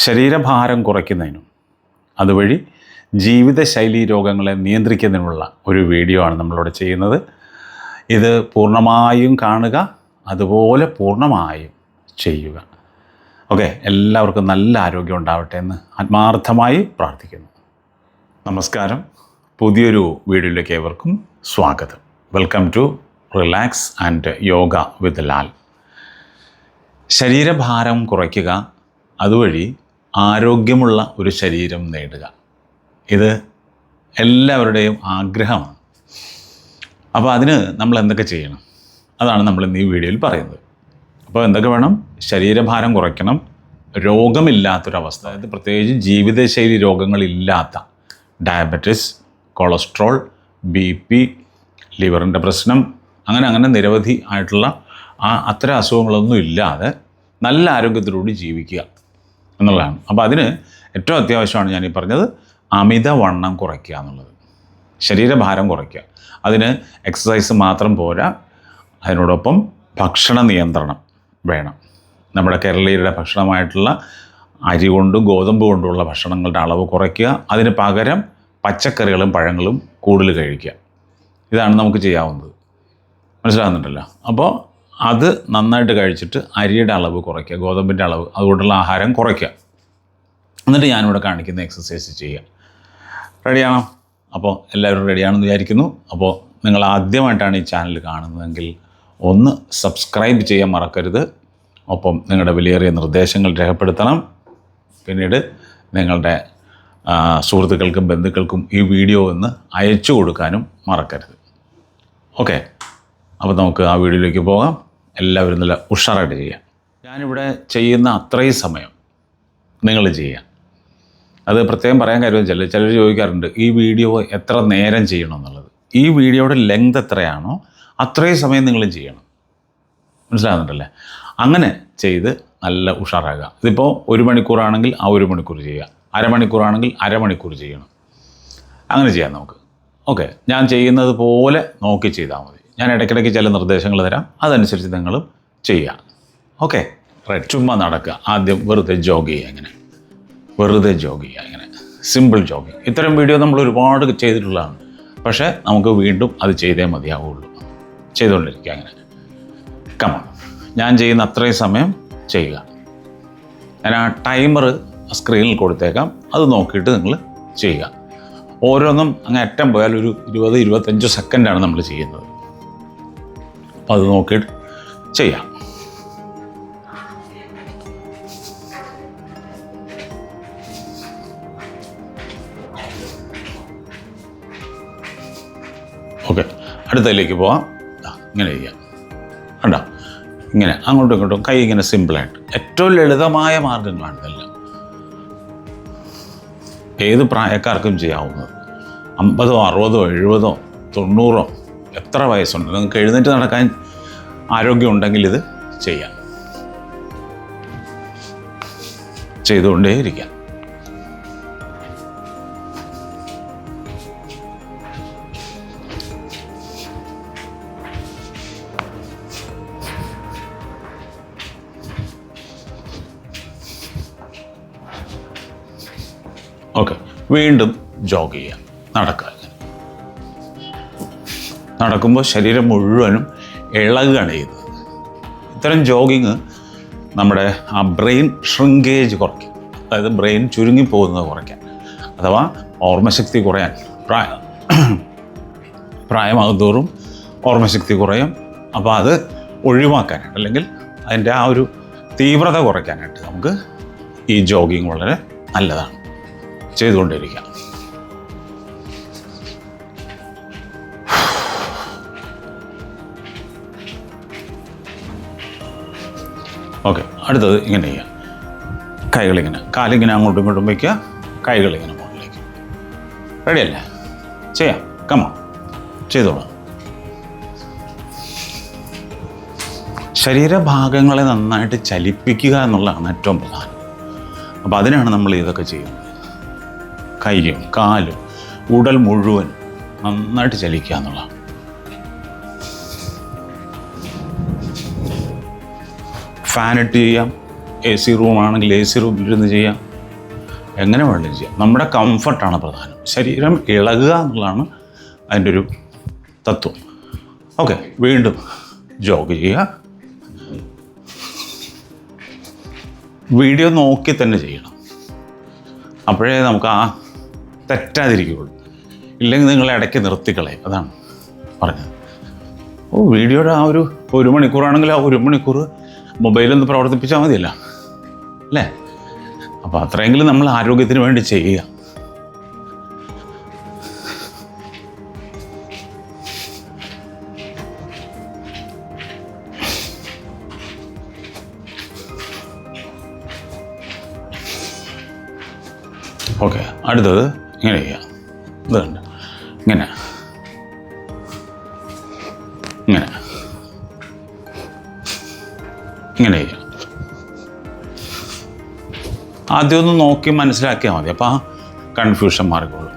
ശരീരഭാരം കുറയ്ക്കുന്നതിനും അതുവഴി ജീവിതശൈലീ രോഗങ്ങളെ നിയന്ത്രിക്കുന്നതിനുമുള്ള ഒരു വീഡിയോ ആണ് നമ്മളിവിടെ ചെയ്യുന്നത്. ഇത് പൂർണ്ണമായും കാണുക, അതുപോലെ പൂർണ്ണമായും ചെയ്യുക. ഓക്കെ, എല്ലാവർക്കും നല്ല ആരോഗ്യം ഉണ്ടാവട്ടെ എന്ന് ആത്മാർത്ഥമായി പ്രാർത്ഥിക്കുന്നു. നമസ്കാരം. പുതിയൊരു വീഡിയോയിലേക്ക് ഏവർക്കും സ്വാഗതം. Welcome to relax and yoga with Lal. ശരീരഭാരം കുറയ്ക്കുക, അതുവഴി ആരോഗ്യമുള്ള ഒരു ശരീരം നേടുക. ഇത് എല്ലാവരുടെയും ആഗ്രഹമാണ്. അപ്പോൾ അതിന് നമ്മൾ എന്തൊക്കെ ചെയ്യണം, അതാണ് നമ്മൾ ഇന്ന് ഈ വീഡിയോയിൽ പറയുന്നത്. അപ്പോൾ എന്തൊക്കെ വേണം? ശരീരഭാരം കുറയ്ക്കണം, രോഗമില്ലാത്തൊരവസ്ഥ, അതായത് പ്രത്യേകിച്ച് ജീവിതശൈലി രോഗങ്ങളില്ലാത്ത ഡയബറ്റിസ്, കൊളസ്ട്രോൾ, BP, ലിവറിൻ്റെ പ്രശ്നം, അങ്ങനെ നിരവധി ആയിട്ടുള്ള അത്തരം അസുഖങ്ങളൊന്നും ഇല്ലാതെ നല്ല ആരോഗ്യത്തിലൂടെ ജീവിക്കുക എന്നുള്ളതാണ്. അപ്പോൾ അതിന് ഏറ്റവും അത്യാവശ്യമാണ് ഞാൻ ഈ പറഞ്ഞത്, അമിതവണ്ണം കുറയ്ക്കുക എന്നുള്ളത്, ശരീരഭാരം കുറയ്ക്കുക. അതിന് എക്സസൈസ് മാത്രം പോരാ, അതിനോടൊപ്പം ഭക്ഷണ നിയന്ത്രണം വേണം. നമ്മുടെ കേരളീയരുടെ ഭക്ഷണമായിട്ടുള്ള അരി കൊണ്ടും ഗോതമ്പ് കൊണ്ടുള്ള ഭക്ഷണങ്ങളുടെ അളവ് കുറയ്ക്കുക. അതിന് പകരം പച്ചക്കറികളും പഴങ്ങളും കൂടുതൽ കഴിക്കുക. ഇതാണ് നമുക്ക് ചെയ്യാവുന്നത്. മനസ്സിലാകുന്നുണ്ടല്ലോ? അപ്പോൾ അത് നന്നായിട്ട് കഴിച്ചിട്ട് അരിയുടെ അളവ് കുറയ്ക്കുക, ഗോതമ്പിൻ്റെ അളവ്, അതുകൊണ്ടുള്ള ആഹാരം കുറയ്ക്കുക. എന്നിട്ട് ഞാനിവിടെ കാണിക്കുന്ന എക്സസൈസ് ചെയ്യുക. റെഡിയാണോ? അപ്പോൾ എല്ലാവരും റെഡിയാണെന്ന് വിചാരിക്കുന്നു. അപ്പോൾ നിങ്ങൾ ആദ്യമായിട്ടാണ് ഈ ചാനൽ കാണുന്നതെങ്കിൽ ഒന്ന് സബ്സ്ക്രൈബ് ചെയ്യാൻ മറക്കരുത്. ഒപ്പം നിങ്ങളുടെ വിലയേറിയ നിർദ്ദേശങ്ങൾ രേഖപ്പെടുത്തണം. പിന്നീട് നിങ്ങളുടെ സുഹൃത്തുക്കൾക്കും ബന്ധുക്കൾക്കും ഈ വീഡിയോ ഒന്ന് അയച്ചു കൊടുക്കാനും മറക്കരുത്. ഓക്കെ, അപ്പോൾ നമുക്ക് ആ വീഡിയോയിലേക്ക് പോകാം. എല്ലാവരും നല്ല ഉഷാറായിട്ട് ചെയ്യാം. ഞാനിവിടെ ചെയ്യുന്ന അത്രയും സമയം നിങ്ങൾ ചെയ്യാം. അത് പ്രത്യേകം പറയാൻ കാര്യം ചിലർ ചോദിക്കാറുണ്ട്, ഈ വീഡിയോ എത്ര നേരം ചെയ്യണം എന്നുള്ളത്. ഈ വീഡിയോയുടെ ലെങ്ത് എത്രയാണോ അത്രയും സമയം നിങ്ങളും ചെയ്യണം. മനസ്സിലാകുന്നുണ്ടല്ലേ? അങ്ങനെ ചെയ്ത് നല്ല ഉഷാറാകുക. ഇതിപ്പോൾ 1 മണിക്കൂറാണെങ്കിൽ ആ 1 മണിക്കൂർ ചെയ്യുക, അരമണിക്കൂറാണെങ്കിൽ അരമണിക്കൂർ ചെയ്യണം. അങ്ങനെ ചെയ്യാം നമുക്ക്. ഓക്കെ, ഞാൻ ചെയ്യുന്നത് പോലെ നോക്കി ചെയ്താൽ മതി. ഞാൻ ഇടയ്ക്കിടയ്ക്ക് ചില നിർദ്ദേശങ്ങൾ തരാം, അതനുസരിച്ച് നിങ്ങളും ചെയ്യുക. Okay, right. ചുമ്മാ നടക്കുക. ആദ്യം വെറുതെ ജോഗ് ചെയ്യുക. ഇങ്ങനെ സിമ്പിൾ ജോഗിങ്. ഇത്തരം വീഡിയോ നമ്മൾ ഒരുപാട് ചെയ്തിട്ടുള്ളതാണ്. പക്ഷേ നമുക്ക് വീണ്ടും അത് ചെയ്തേ മതിയാവുള്ളൂ. ചെയ്തുകൊണ്ടിരിക്കുക. അങ്ങനെ കമോൺ, ഞാൻ ചെയ്യുന്ന അത്രയും സമയം ചെയ്യുക. ഞാൻ ആ ടൈമർ സ്ക്രീനിൽ കൊടുത്തേക്കാം, അത് നോക്കിയിട്ട് നിങ്ങൾ ചെയ്യുക. ഓരോന്നും അങ്ങ് അറ്റം പോയാൽ ഒരു 20-25 സെക്കൻഡാണ് നമ്മൾ ചെയ്യുന്നത്. അപ്പോൾ അത് നോക്കിയിട്ട് ചെയ്യാം. ഓക്കെ, അടുത്തതിലേക്ക് പോവാം. ഇങ്ങനെ ചെയ്യാം. കണ്ടോ? ഇങ്ങനെ അങ്ങോട്ടും ഇങ്ങോട്ടും കൈ ഇങ്ങനെ സിമ്പിളായിട്ട്. ഏറ്റവും ലളിതമായ മാർഗങ്ങളാണ് ഇതെല്ലാം. ഏത് പ്രായക്കാർക്കും ചെയ്യാവുന്നത്. 50, 60, 70, 90 എത്ര വയസ്സുണ്ട്, നിങ്ങൾക്ക് എഴുന്നേറ്റ് നടക്കാൻ ആരോഗ്യം ഉണ്ടെങ്കിൽ ഇത് ചെയ്യാം. ചെയ്തുകൊണ്ടേയിരിക്കാം. ഓക്കെ, വീണ്ടും ജോഗ് ചെയ്യാം. നടക്കുക. നടക്കുമ്പോൾ ശരീരം മുഴുവനും ഇളകുകയാണ് ചെയ്യുന്നത്. ഇത്തരം ജോഗിങ് നമ്മുടെ ആ ബ്രെയിൻ ഷ്രിങ്കേജ് കുറയ്ക്കും. അതായത് ബ്രെയിൻ ചുരുങ്ങിപ്പോകുന്നത് കുറയ്ക്കാൻ, അഥവാ ഓർമ്മശക്തി കുറയാൻ. പ്രായമാകുന്തോറും ഓർമ്മശക്തി കുറയും. അപ്പോൾ അത് ഒഴിവാക്കാനായിട്ട്, അല്ലെങ്കിൽ അതിൻ്റെ ആ ഒരു തീവ്രത കുറയ്ക്കാനായിട്ട് നമുക്ക് ഈ ജോഗിങ് വളരെ നല്ലതാണ്. ചെയ്തുകൊണ്ടിരിക്കാം. ഓക്കെ, അടുത്തത് ഇങ്ങനെ ചെയ്യാം. കൈകളിങ്ങനെ, കാലിങ്ങനെ അങ്ങോട്ടും ഇങ്ങോട്ടും വയ്ക്കുക, കൈകളിങ്ങനെ മുകളിലേക്ക്. റെഡിയല്ലേ? ചെയ്യാം. കമോൺ, ചെയ്തോളാം. ശരീരഭാഗങ്ങളെ നന്നായിട്ട് ചലിപ്പിക്കുക എന്നുള്ളതാണ് ഏറ്റവും പ്രധാനം. അപ്പോൾ അതിനാണ് നമ്മൾ ഇതൊക്കെ ചെയ്യുന്നത്. കൈയും കാലും ഉടൽ മുഴുവൻ നന്നായിട്ട് ചലിക്കുക എന്നുള്ളതാണ്. ഫാനിട്ട് ചെയ്യാം, AC റൂമാണെങ്കിൽ AC റൂമിലിരുന്ന് ചെയ്യാം. എങ്ങനെ വേണമെങ്കിലും ചെയ്യാം. നമ്മുടെ കംഫർട്ടാണ് പ്രധാനം. ശരീരം ഇളകുക എന്നുള്ളതാണ് അതിൻ്റെ ഒരു തത്വം. ഓക്കെ, വീണ്ടും ജോഗ് ചെയ്യുക. വീഡിയോ നോക്കി തന്നെ ചെയ്യണം, അപ്പോഴേ നമുക്ക് ആ തെറ്റാതിരിക്കുകയുള്ളൂ. ഇല്ലെങ്കിൽ നിങ്ങൾ ഇടയ്ക്ക് നിർത്തിക്കളയും. അതാണ് പറഞ്ഞത്. വീഡിയോയുടെ ആ ഒരു മണിക്കൂറാണെങ്കിൽ ആ 1 മണിക്കൂർ മൊബൈലൊന്ന് പ്രവർത്തിപ്പിച്ചാൽ മതിയല്ല അല്ലേ? അപ്പോൾ അത്രയെങ്കിലും നമ്മൾ ആരോഗ്യത്തിന് വേണ്ടി ചെയ്യുക. ഓക്കെ, അടുത്തത് ഇങ്ങനെ ചെയ്യാം. ഇത് കണ്ട് ഇങ്ങനെ ഇങ്ങനെ ഇങ്ങനെ ചെയ്യാം. ആദ്യം ഒന്ന് നോക്കി മനസ്സിലാക്കിയാൽ മതി, അപ്പോൾ ആ കൺഫ്യൂഷൻ മാറിക്കോളും.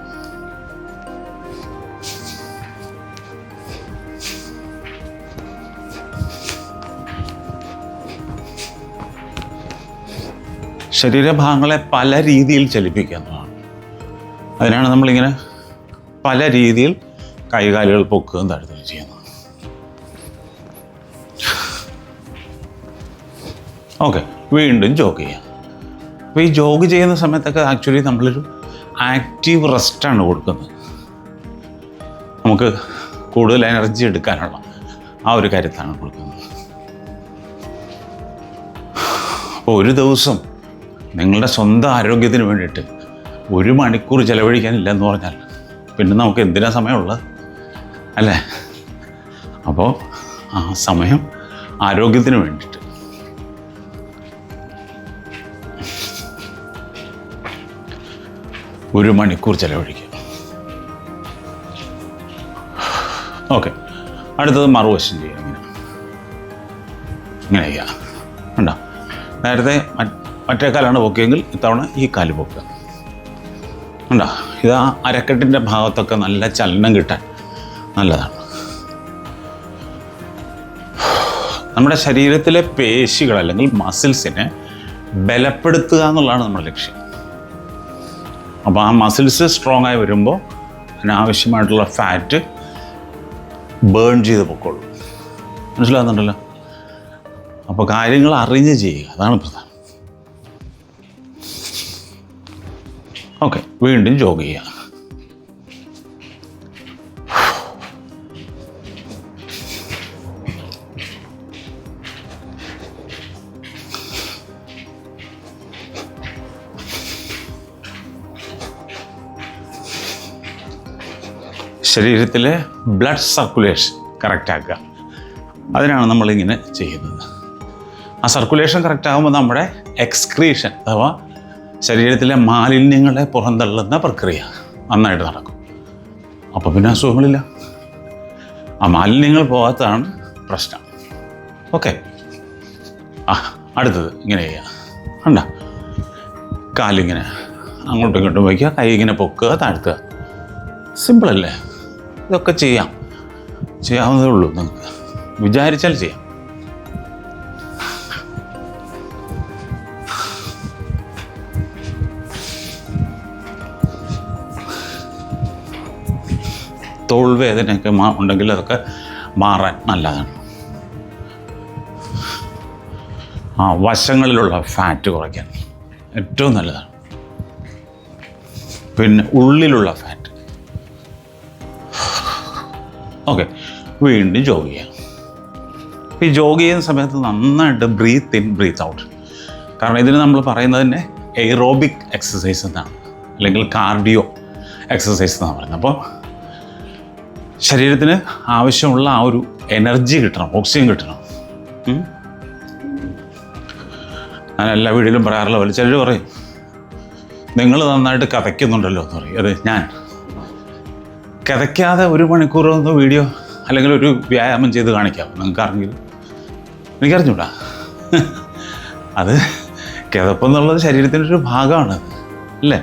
ശരീരഭാഗങ്ങളെ പല രീതിയിൽ ചലിപ്പിക്കുക എന്നതാണ്. അതിനാണ് നമ്മളിങ്ങനെ പല രീതിയിൽ കൈകാലുകൾ പൊക്കുകയും താഴ്ത്തുകയും ചെയ്യുന്നത്. ഓക്കെ, വീണ്ടും ജോഗ് ചെയ്യാം. അപ്പോൾ ഈ ജോഗ് ചെയ്യുന്ന സമയത്തൊക്കെ ആക്ച്വലി നമ്മളൊരു ആക്റ്റീവ് റെസ്റ്റാണ് കൊടുക്കുന്നത്. നമുക്ക് കൂടുതൽ എനർജി എടുക്കാനുള്ള ആ ഒരു കാര്യത്താണ് കൊടുക്കുന്നത്. അപ്പോൾ ഒരു ദിവസം നിങ്ങളുടെ സ്വന്തം ആരോഗ്യത്തിന് വേണ്ടിയിട്ട് 1 മണിക്കൂർ ചിലവഴിക്കാനില്ല എന്ന് പറഞ്ഞാൽ പിന്നെ നമുക്ക് എന്തിനാ സമയമുള്ളത് അല്ലേ? അപ്പോൾ ആ സമയം ആരോഗ്യത്തിന് വേണ്ടിയിട്ട് ഒരു മണിക്കൂർ ചിലവഴിക്കുക. ഓക്കെ, അടുത്തത് മറുവശം ചെയ്യുക. ഇങ്ങനെ ചെയ്യുക. ഉണ്ടോ? നേരത്തെ മറ്റേ കാലാണ് പൊക്കിയെങ്കിൽ ഇത്തവണ ഈ കാല് പൊക്കുക. ഉണ്ടോ? ഇത് ആ അരക്കെട്ടിൻ്റെ ഭാഗത്തൊക്കെ നല്ല ചലനം കിട്ടാൻ നല്ലതാണ്. നമ്മുടെ ശരീരത്തിലെ പേശികൾ അല്ലെങ്കിൽ മസിൽസിനെ ബലപ്പെടുത്തുക എന്നുള്ളതാണ് നമ്മുടെ ലക്ഷ്യം. അപ്പോൾ ആ മസിൽസ് സ്ട്രോങ് ആയി വരുമ്പോൾ അതിനാവശ്യമായിട്ടുള്ള ഫാറ്റ് ബേൺ ചെയ്ത് പൊക്കോളൂ. മനസ്സിലാകുന്നുണ്ടല്ലോ? അപ്പോൾ കാര്യങ്ങൾ അറിഞ്ഞ് ചെയ്യുക, അതാണ് പ്രധാനം. ഓക്കെ, വീണ്ടും ജോഗ് ചെയ്യുക. ശരീരത്തിലെ ബ്ലഡ് സർക്കുലേഷൻ കറക്റ്റാക്കുക, അതിനാണ് നമ്മളിങ്ങനെ ചെയ്യുന്നത്. ആ സർക്കുലേഷൻ കറക്റ്റാകുമ്പോൾ നമ്മുടെ എക്സ്ക്രീഷൻ അഥവാ ശരീരത്തിലെ മാലിന്യങ്ങളെ പുറന്തള്ളുന്ന പ്രക്രിയ നന്നായിട്ട് നടക്കും. അപ്പോൾ പിന്നെ അസുഖങ്ങളില്ല. ആ മാലിന്യങ്ങൾ പോകാത്തതാണ് പ്രശ്നം. ഓക്കെ, അടുത്തത് ഇങ്ങനെ ചെയ്യുക. കണ്ട, കാലിങ്ങനെ അങ്ങോട്ടും ഇങ്ങോട്ടും വയ്ക്കുക, കൈ ഇങ്ങനെ പൊക്കുക, താഴ്ത്തുക. സിമ്പിളല്ലേ? ഇതൊക്കെ ചെയ്യാവുന്നതേ ഉള്ളൂ. നിങ്ങൾക്ക് വിചാരിച്ചാൽ ചെയ്യാം. തോൾ വേദനയൊക്കെ ഉണ്ടെങ്കിൽ അതൊക്കെ മാറാൻ നല്ലതാണ്. വശങ്ങളിലുള്ള ഫാറ്റ് കുറയ്ക്കാൻ ഏറ്റവും നല്ലതാണ്. പിന്നെ ഉള്ളിലുള്ള ഫാറ്റ്. ഓക്കെ, വീണ്ടും ജോഗ് ചെയ്യാം. ഈ ജോഗ് ചെയ്യുന്ന സമയത്ത് നന്നായിട്ട് ബ്രീത്ത് ഇൻ ബ്രീത്ത് ഔട്ട്. കാരണം ഇതിന് നമ്മൾ പറയുന്നത് തന്നെ എയ്റോബിക് എക്സസൈസ് എന്നാണ്, അല്ലെങ്കിൽ കാർഡിയോ എക്സസൈസ് എന്നാണ് പറയുന്നത്. അപ്പോൾ ശരീരത്തിന് ആവശ്യമുള്ള ആ ഒരു എനർജി കിട്ടണം, ഓക്സിജൻ കിട്ടണം. ഞാൻ എല്ലാ വീഡിയോയിലും പറയാറുള്ള പോലെ ചിലർ പറയും, നിങ്ങൾ നന്നായിട്ട് കഥയ്ക്കുന്നുണ്ടല്ലോ എന്ന് പറയും. അത് ഞാൻ കിതയ്ക്കാതെ 1 മണിക്കൂർ ഒന്ന് വീഡിയോ അല്ലെങ്കിൽ ഒരു വ്യായാമം ചെയ്ത് കാണിക്കാം. നിങ്ങൾക്ക് അറിഞ്ഞില്ല, എനിക്കറിഞ്ഞൂടാ. അത് കിതപ്പെന്നുള്ളത് ശരീരത്തിൻ്റെ ഒരു ഭാഗമാണ് അല്ലേ?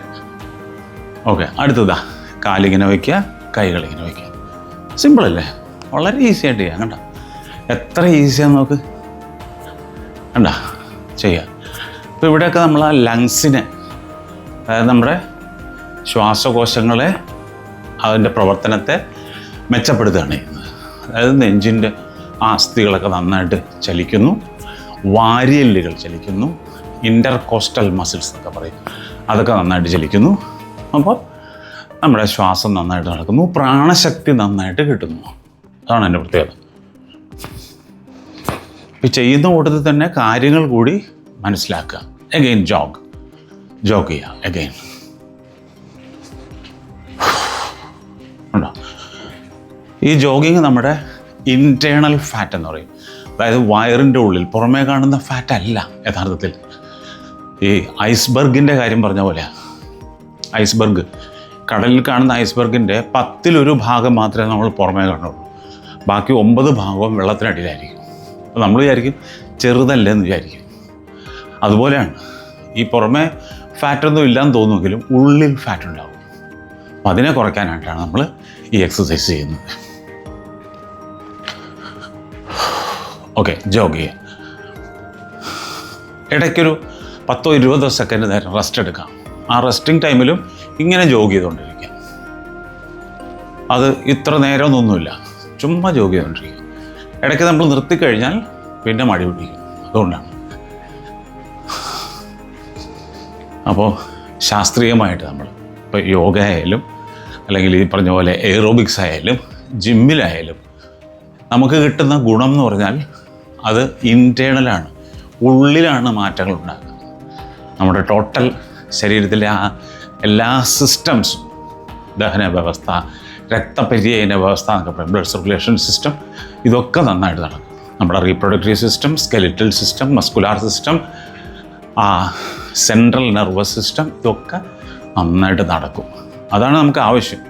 ഓക്കെ, അടുത്തതാ കാലിങ്ങനെ വയ്ക്കുക, കൈകളിങ്ങനെ വയ്ക്കുക. സിമ്പിളല്ലേ? വളരെ ഈസി ആയിട്ട് ചെയ്യാം. കണ്ട എത്ര ഈസിയാന്ന് നോക്ക്. കണ്ട ചെയ്യാം. അപ്പോൾ ഇവിടെയൊക്കെ നമ്മൾ ആ ലങ്സിനെ അതായത് നമ്മുടെ ശ്വാസകോശങ്ങളെ, അതിൻ്റെ പ്രവർത്തനത്തെ മെച്ചപ്പെടുത്തുകയാണ് ചെയ്യുന്നത്. അതായത് നെഞ്ചിൻ്റെ അസ്ഥികളൊക്കെ നന്നായിട്ട് ചലിക്കുന്നു, വാരിയെല്ലുകൾ ചലിക്കുന്നു, ഇൻ്റർകോസ്റ്റൽ മസിൽസ് എന്നൊക്കെ പറയും, അതൊക്കെ നന്നായിട്ട് ചലിക്കുന്നു. അപ്പോൾ നമ്മുടെ ശ്വാസം നന്നായിട്ട് നടക്കുന്നു, പ്രാണശക്തി നന്നായിട്ട് കിട്ടുന്നു. അതാണ് എൻ്റെ പ്രത്യേകത. ഈ ചെയ്യുന്ന കൂട്ടത്തിൽ തന്നെ കാര്യങ്ങൾ കൂടി മനസ്സിലാക്കുക. എഗെയിൻ ജോഗ് ചെയ്യുക. എഗെയിൻ ഉണ്ടോ? ഈ ജോഗിങ് നമ്മുടെ ഇൻറ്റേർണൽ ഫാറ്റ് എന്ന് പറയും. അതായത് വയറിൻ്റെ ഉള്ളിൽ പുറമേ കാണുന്ന ഫാറ്റ് അല്ല യഥാർത്ഥത്തിൽ. ഈ ഐസ്ബർഗിൻ്റെ കാര്യം പറഞ്ഞ പോലെയാണ്. ഐസ്ബർഗ്, കടലിൽ കാണുന്ന ഐസ്ബർഗിൻ്റെ 10% ഭാഗം മാത്രമേ നമ്മൾ പുറമേ കാണുള്ളൂ. ബാക്കി 9 ഭാഗവും വെള്ളത്തിനടിയിലായിരിക്കും. അപ്പോൾ നമ്മൾ വിചാരിക്കും ചെറുതല്ലെന്ന് വിചാരിക്കും. അതുപോലെയാണ് ഈ പുറമേ ഫാറ്റൊന്നും ഇല്ലയെന്ന് തോന്നുമെങ്കിലും ഉള്ളിൽ ഫാറ്റ് ഉണ്ടാവും. അപ്പോൾ അതിനെ കുറയ്ക്കാനായിട്ടാണ് നമ്മൾ ഈ എക്സസൈസ് ചെയ്യുന്നത്. ഓക്കെ, ജോഗ് ചെയ്യുക. ഇടയ്ക്കൊരു 10-20 സെക്കൻഡ് നേരം റെസ്റ്റ് എടുക്കാം. ആ റെസ്റ്റിംഗ് ടൈമിലും ഇങ്ങനെ ജോഗ് ചെയ്തുകൊണ്ടിരിക്കുക. അത് ഇത്ര നേരമൊന്നുമില്ല, ചുമ്മാ ജോഗ് ചെയ്തുകൊണ്ടിരിക്കുക. ഇടയ്ക്ക് നമ്മൾ നിർത്തിക്കഴിഞ്ഞാൽ പിന്നെ മടി പിടിക്കും. അതുകൊണ്ടാണ്. അപ്പോൾ ശാസ്ത്രീയമായിട്ട് നമ്മൾ ഇപ്പോൾ യോഗ ആയാലും അല്ലെങ്കിൽ ഈ പറഞ്ഞ പോലെ എയറോബിക്സ് ആയാലും ജിമ്മിലായാലും നമുക്ക് കിട്ടുന്ന ഗുണം എന്ന് പറഞ്ഞാൽ അത് ഇൻറ്റേർണലാണ്, ഉള്ളിലാണ് മാറ്റങ്ങൾ ഉണ്ടാക്കുക. നമ്മുടെ ടോട്ടൽ ശരീരത്തിലെ ആ എല്ലാ സിസ്റ്റംസും, ദഹന വ്യവസ്ഥ, രക്തപര്യന വ്യവസ്ഥ എന്നൊക്കെ പറയും, ബ്ലഡ് സർക്കുലേഷൻ സിസ്റ്റം, ഇതൊക്കെ നന്നായിട്ട് നടക്കും. നമ്മുടെ reproductive system, skeletal system, muscular system, central nervous system, ഇതൊക്കെ നന്നായിട്ട് നടക്കും. അതാണ് നമുക്ക് ആവശ്യം.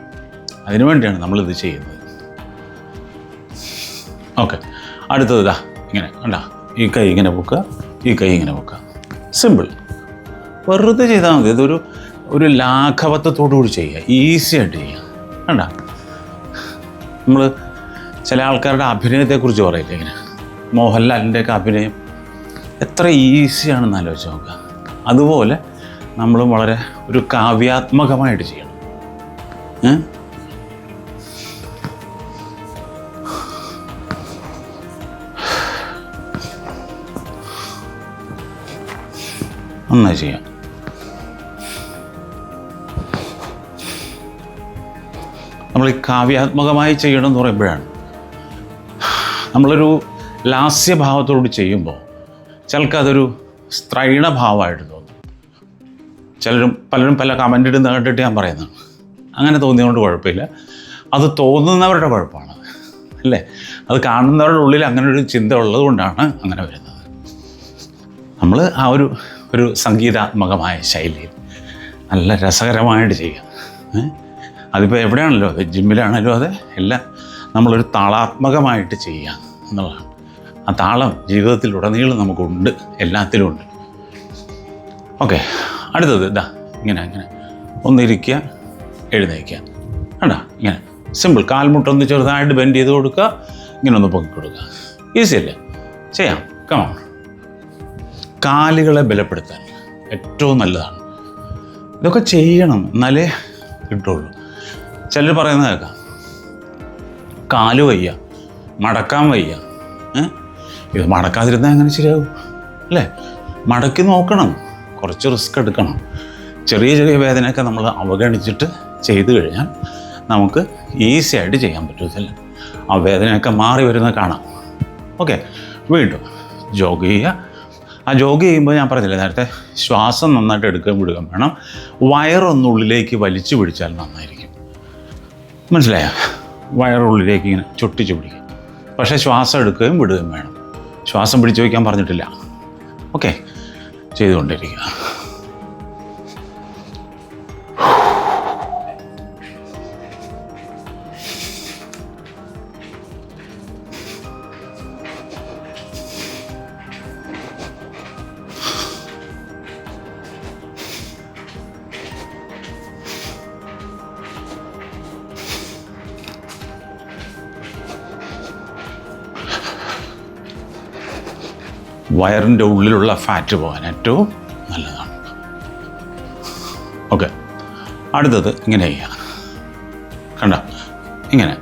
അതിനു വേണ്ടിയാണ് നമ്മളിത് ചെയ്യുന്നത്. ഓക്കെ, അടുത്തത് ഇതാ ഇങ്ങനെ കണ്ട, ഈ കൈ ഇങ്ങനെ പൊക്കുക, ഈ കൈ ഇങ്ങനെ പൊക്കുക. സിമ്പിൾ, വെറുതെ ചെയ്താൽ മതി. ഇതൊരു ലാഘവത്വത്തോടു കൂടി ചെയ്യുക, ഈസി ആയിട്ട് ചെയ്യുക. കണ്ട, നമ്മൾ ചില ആൾക്കാരുടെ അഭിനയത്തെക്കുറിച്ച് പറയില്ല, ഇങ്ങനെ മോഹൻലാലിൻ്റെയൊക്കെ അഭിനയം എത്ര ഈസിയാണെന്ന് ആലോചിച്ച് നോക്കുക. അതുപോലെ നമ്മളും വളരെ ഒരു കാവ്യാത്മകമായിട്ട് ചെയ്യണം. നന്നായി ചെയ്യാം. നമ്മൾ ഈ കാവ്യാത്മകമായി ചെയ്യണം എന്ന് പറയുമ്പോഴാണ് നമ്മളൊരു ലാസ്യഭാവത്തോട് ചെയ്യുമ്പോൾ ചിലർക്ക് അതൊരു സ്ത്രൈണഭാവമായിട്ട് തോന്നും. പലരും പല കമൻ്റ് ഇടുന്ന കണ്ടിട്ട് ഞാൻ പറയുന്നതാണ്. അങ്ങനെ തോന്നിയതുകൊണ്ട് കുഴപ്പമില്ല, അത് തോന്നുന്നവരുടെ കുഴപ്പമാണ്, അല്ലേ? അത് കാണുന്നവരുടെ ഉള്ളിൽ അങ്ങനെ ഒരു ചിന്ത ഉള്ളത് കൊണ്ടാണ് അങ്ങനെ വരുന്നത്. നമ്മൾ ആ ഒരു സംഗീതാത്മകമായ ശൈലിയിൽ നല്ല രസകരമായിട്ട് ചെയ്യുക. അതിപ്പോൾ എവിടെയാണല്ലോ, അത് ജിമ്മിലാണല്ലോ, അത് എല്ലാം നമ്മളൊരു താളാത്മകമായിട്ട് ചെയ്യുക എന്നുള്ളതാണ്. ആ താളം ജീവിതത്തിൽ ഉടനീളം നമുക്കുണ്ട്, എല്ലാത്തിലും ഉണ്ട്. ഓക്കെ, അടുത്തത് ഇതാ ഇങ്ങനെ ഒന്നിരിക്കുക, എഴുന്നേൽക്കുക. കണ്ടാ, ഇങ്ങനെ സിമ്പിൾ. കാൽമുട്ടൊന്ന് ചെറുതായിട്ട് ബെൻഡ് ചെയ്ത് കൊടുക്കുക, ഇങ്ങനെ ഒന്ന് പൊക്കി കൊടുക്കുക. ഈസി അല്ലേ? ചെയ്യാം. കമോൺ. കാലുകളെ ബലപ്പെടുത്താൻ ഏറ്റവും നല്ലതാണ്. ഇതൊക്കെ ചെയ്യണം, എന്നാലേ കിട്ടുള്ളൂ. ചിലർ പറയുന്നത് കേൾക്കാം, കാല് വയ്യ, മടക്കാൻ വയ്യ. ഇത് മടക്കാതിരുന്നാൽ എങ്ങനെ ശരിയാകും, അല്ലേ? മടക്കി നോക്കണം, കുറച്ച് റിസ്ക് എടുക്കണം. ചെറിയ വേദനയൊക്കെ നമ്മൾ അവഗണിച്ചിട്ട് ചെയ്തു കഴിഞ്ഞാൽ നമുക്ക് ഈസി ആയിട്ട് ചെയ്യാൻ പറ്റുമല്ല. ആ വേദനയൊക്കെ മാറി വരുന്നത് കാണാം. ഓക്കെ, വീണ്ടും ജോഗ് ചെയ്യുക. ആ ജോഗ് ചെയ്യുമ്പോൾ ഞാൻ പറഞ്ഞില്ലേ നേരത്തെ, ശ്വാസം നന്നായിട്ട് എടുക്കുകയും വിടുകയും വേണം. വയറൊന്നുള്ളിലേക്ക് വലിച്ചു പിടിച്ചാൽ നന്നായിരിക്കും. മനസ്സിലായോ? വയറുള്ളിലേക്ക് ഇങ്ങനെ ചൊട്ടിച്ച് പിടിക്കും. പക്ഷേ ശ്വാസം എടുക്കുകയും വിടുകയും വേണം. ശ്വാസം പിടിച്ചു വയ്ക്കാൻ പറഞ്ഞിട്ടില്ല. ഓക്കെ, ചെയ്തുകൊണ്ടിരിക്കുക. വയറിൻ്റെ ഉള്ളിലുള്ള ഫാറ്റ് പോകാൻ ഏറ്റവും നല്ലതാണ്. ഓക്കെ, അടുത്തത് ഇങ്ങനെ ചെയ്യുക. കണ്ട, ഇങ്ങനെ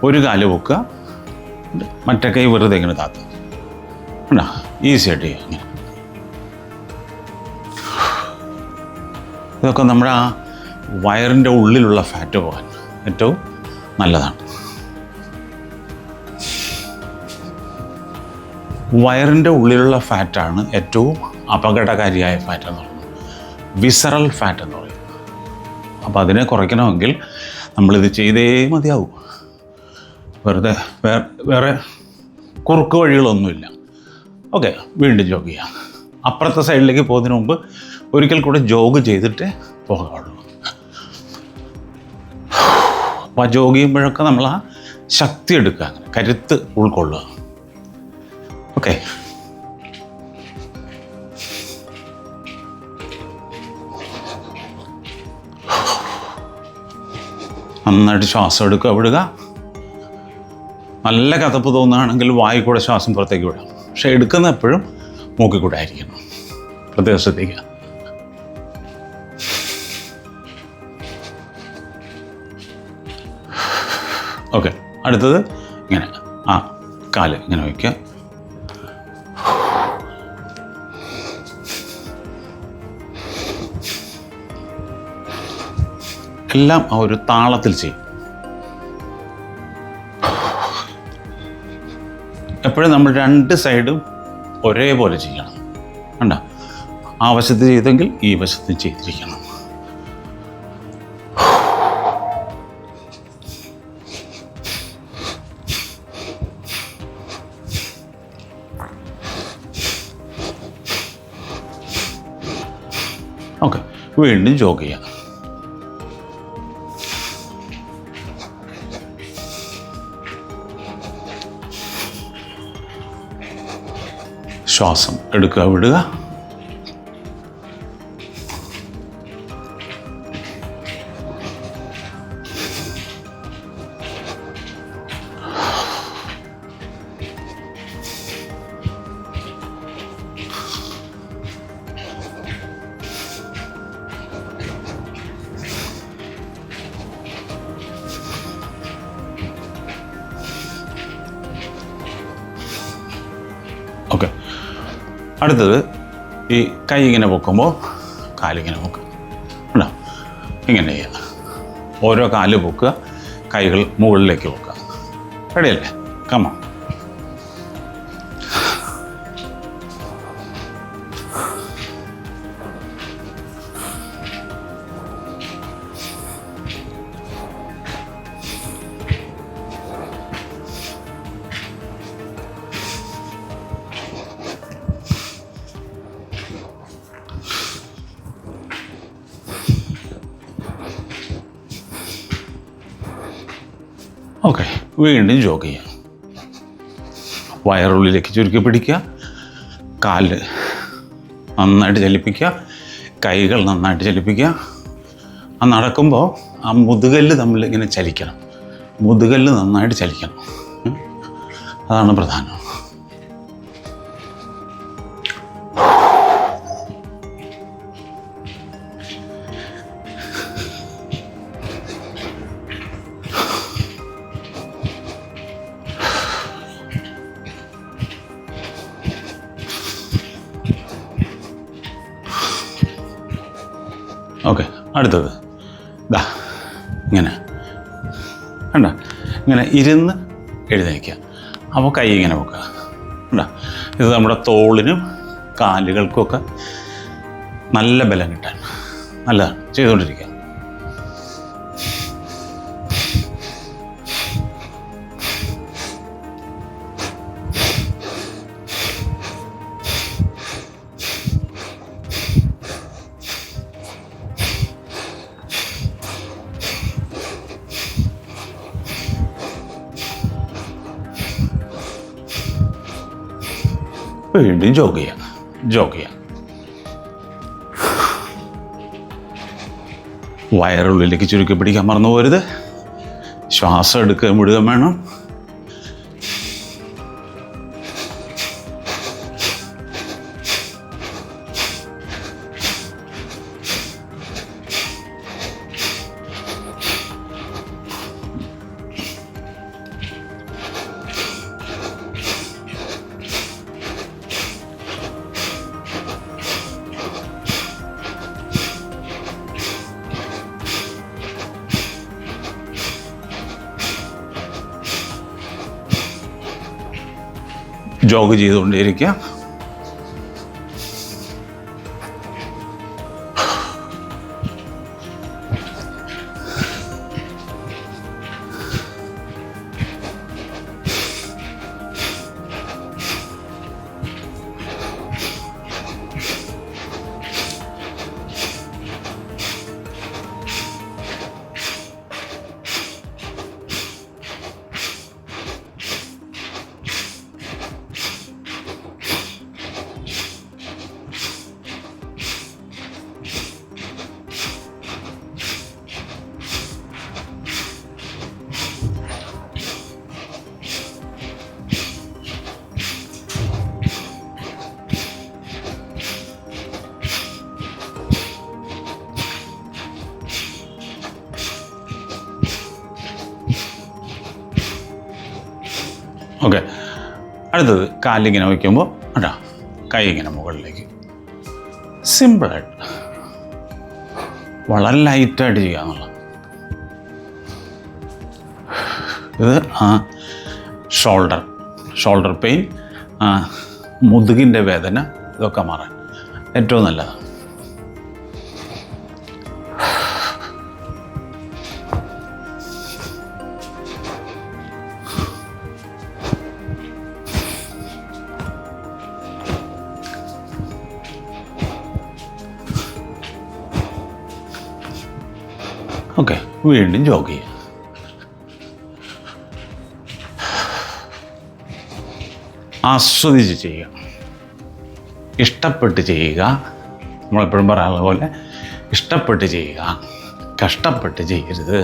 ഒരു കാല് പൊക്കുക, മറ്റേ കൈ വെറുതെ ഇങ്ങനെ താത്തുക. കണ്ട, ഈസി ആയിട്ട് ചെയ്യുക. ഇങ്ങനെ ഇതൊക്കെ നമ്മുടെ ആ വയറിൻ്റെ ഉള്ളിലുള്ള ഫാറ്റ് പോകാൻ ഏറ്റവും നല്ലതാണ്. വയറിൻ്റെ ഉള്ളിലുള്ള ഫാറ്റാണ് ഏറ്റവും അപകടകാരിയായ ഫാറ്റ് എന്ന് പറയുന്നത്, വിസറൽ ഫാറ്റ് എന്ന് പറയുന്നത്. അപ്പോൾ അതിനെ കുറയ്ക്കണമെങ്കിൽ നമ്മളിത് ചെയ്തേ മതിയാവും. വെറുതെ വേറെ കുറുക്ക് വഴികളൊന്നുമില്ല. ഓക്കെ, വീണ്ടും ജോഗ് ചെയ്യാം. അപ്പുറത്തെ സൈഡിലേക്ക് പോകുന്നതിന് മുമ്പ് ഒരിക്കൽ കൂടെ ജോഗ് ചെയ്തിട്ട് പോകാവുള്ളൂ. അപ്പോൾ ആ ജോഗ് ചെയ്യുമ്പോഴൊക്കെ നമ്മൾ ആ ശക്തി എടുക്കുക, അങ്ങനെ കരുത്ത് ഉൾക്കൊള്ളുക. ഓക്കെ, നന്നായിട്ട് ശ്വാസം എടുക്കുക, വിടുക. നല്ല കതപ്പ് തോന്നുകയാണെങ്കിൽ വായിൽ കൂടെ ശ്വാസം പുറത്തേക്ക് വിടാം. പക്ഷെ എടുക്കുന്ന എപ്പോഴും മൂക്കിൽ കൂടെ ആയിരിക്കണം. പ്രത്യേകം ശ്രദ്ധിക്കുക. ഓക്കെ, അടുത്തത് ഇങ്ങനെ കാല് ഇങ്ങനെ വയ്ക്കുക. എല്ലാം ആ ഒരു താളത്തിൽ ചെയ്യും. എപ്പോഴും നമ്മൾ രണ്ട് സൈഡും ഒരേപോലെ ചെയ്യണം. കണ്ട, ആ വശത്ത് ചെയ്തെങ്കിൽ ഈ വശത്ത് ചെയ്തിരിക്കണം. ഓക്കെ, വീണ്ടും ജോഗ് ചെയ്യാം. ശ്വാസം എടുക്കുക, വിടുക. ഓക്കെ, അടുത്തത് ഈ കൈ ഇങ്ങനെ പൊക്കുമ്പോൾ കാലിങ്ങനെ പൊക്കുക. ഉണ്ടോ, ഇങ്ങനെ ചെയ്യുക. ഓരോ കാല് പൊക്കുക, കൈകൾ മുകളിലേക്ക് പൊക്കുക. റെഡിയല്ലേ? കമോൺ. ഓക്കെ, വീണ്ടും ജോഗ് ചെയ്യാം. വയറുള്ളിലേക്ക് ചുരുക്കി പിടിക്കുക, കാല് നന്നായിട്ട് ചലിപ്പിക്കുക, കൈകൾ നന്നായിട്ട് ചലിപ്പിക്കുക. ആ നടക്കുമ്പോൾ ആ മുതുകല്ല് തമ്മിൽ ഇങ്ങനെ ചലിക്കണം. മുതുകല്ല് നന്നായിട്ട് ചലിക്കണം. അതാണ് പ്രധാനം. ഓക്കെ, അടുത്തത് ദാ ഇങ്ങനെ കണ്ട, ഇങ്ങനെ ഇരുന്ന് എഴുന്നേൽക്കുക. അപ്പോൾ കൈ ഇങ്ങനെ വെക്കുക. കണ്ട, ഇത് നമ്മുടെ തോളിനും കാലുകൾക്കുമൊക്കെ നല്ല ബലം കിട്ടാൻ നല്ലതാണ്. ചെയ്തുകൊണ്ടിരിക്കുക. വീണ്ടും ജോഗ് ചെയ്യാം. വയറുള്ളിലേക്ക് ചുരുക്കി പിടിക്കാൻ മറന്നു പോരുത്. ശ്വാസം എടുക്കുക, വിടുക വേണം. ജോഗ് ചെയ്തുകൊണ്ടിരിക്കുക. ഓക്കെ, അടുത്തത് കാലിങ്ങനെ വയ്ക്കുമ്പോൾ കേട്ടോ, കൈ ഇങ്ങനെ മുകളിലേക്ക്. സിമ്പിളായിട്ട് വളരെ ലൈറ്റായിട്ട് ചെയ്യുക എന്നുള്ളത്. ഇത് ഷോൾഡർ പെയിൻ, മുതുകിൻ്റെ വേദന, ഇതൊക്കെ മാറാൻ ഏറ്റവും നല്ലതാണ്. ഓക്കെ, വീണ്ടും ജോഗ് ചെയ്യുക. ആസ്വദിച്ച് ചെയ്യുക, ഇഷ്ടപ്പെട്ട് ചെയ്യുക. നമ്മളെപ്പോഴും പറയാനുള്ള പോലെ ഇഷ്ടപ്പെട്ട് ചെയ്യുക, കഷ്ടപ്പെട്ട് ചെയ്യരുത്.